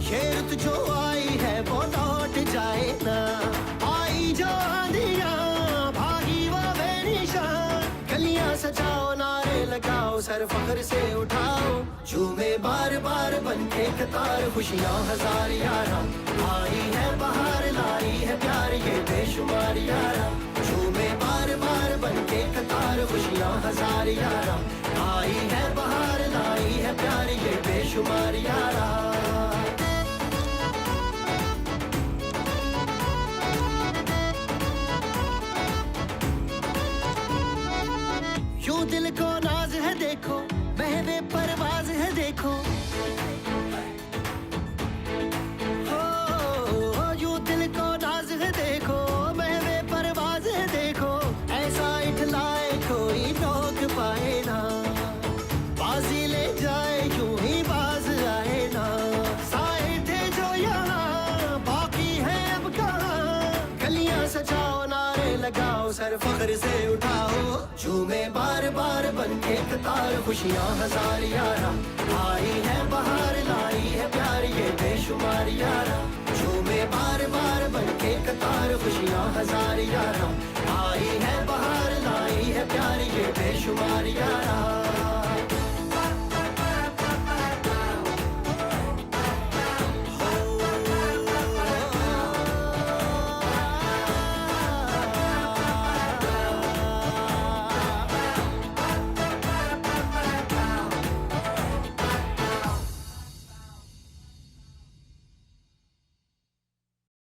ये रुत जो आई है वो लौट जाए ना। आई जो आंधियां भागी वो बेनिशान, गलियां सजाओ नारे लगाओ सर फख्र से उठाओ, झूमे बार बार बनके कतार खुशियां हजार यारा। आई है बहार लाई है प्यार ये बेशुमार यारा, झूमे बार बार बनके कतार खुशियां हजार यारा। आई है बहार लाई है प्यार ये बेशुमार यारा। यूं दिल को नाज है देखो, महवे परवाज है देखो। हो यूं दिल को नाज है देखो, महवे परवाज है देखो। ऐसा इठलाए को फिर से उठाओ, झूमे बार बार बन के कतार, खुशियाँ हजार यारा, आई है बाहर लाई है प्यार ये बेशुमार यारा, झूमे बार बार बन के कतार, खुशियाँ हजार यारा, आई है बाहर लाई है प्यार ये बेशुमार यारा।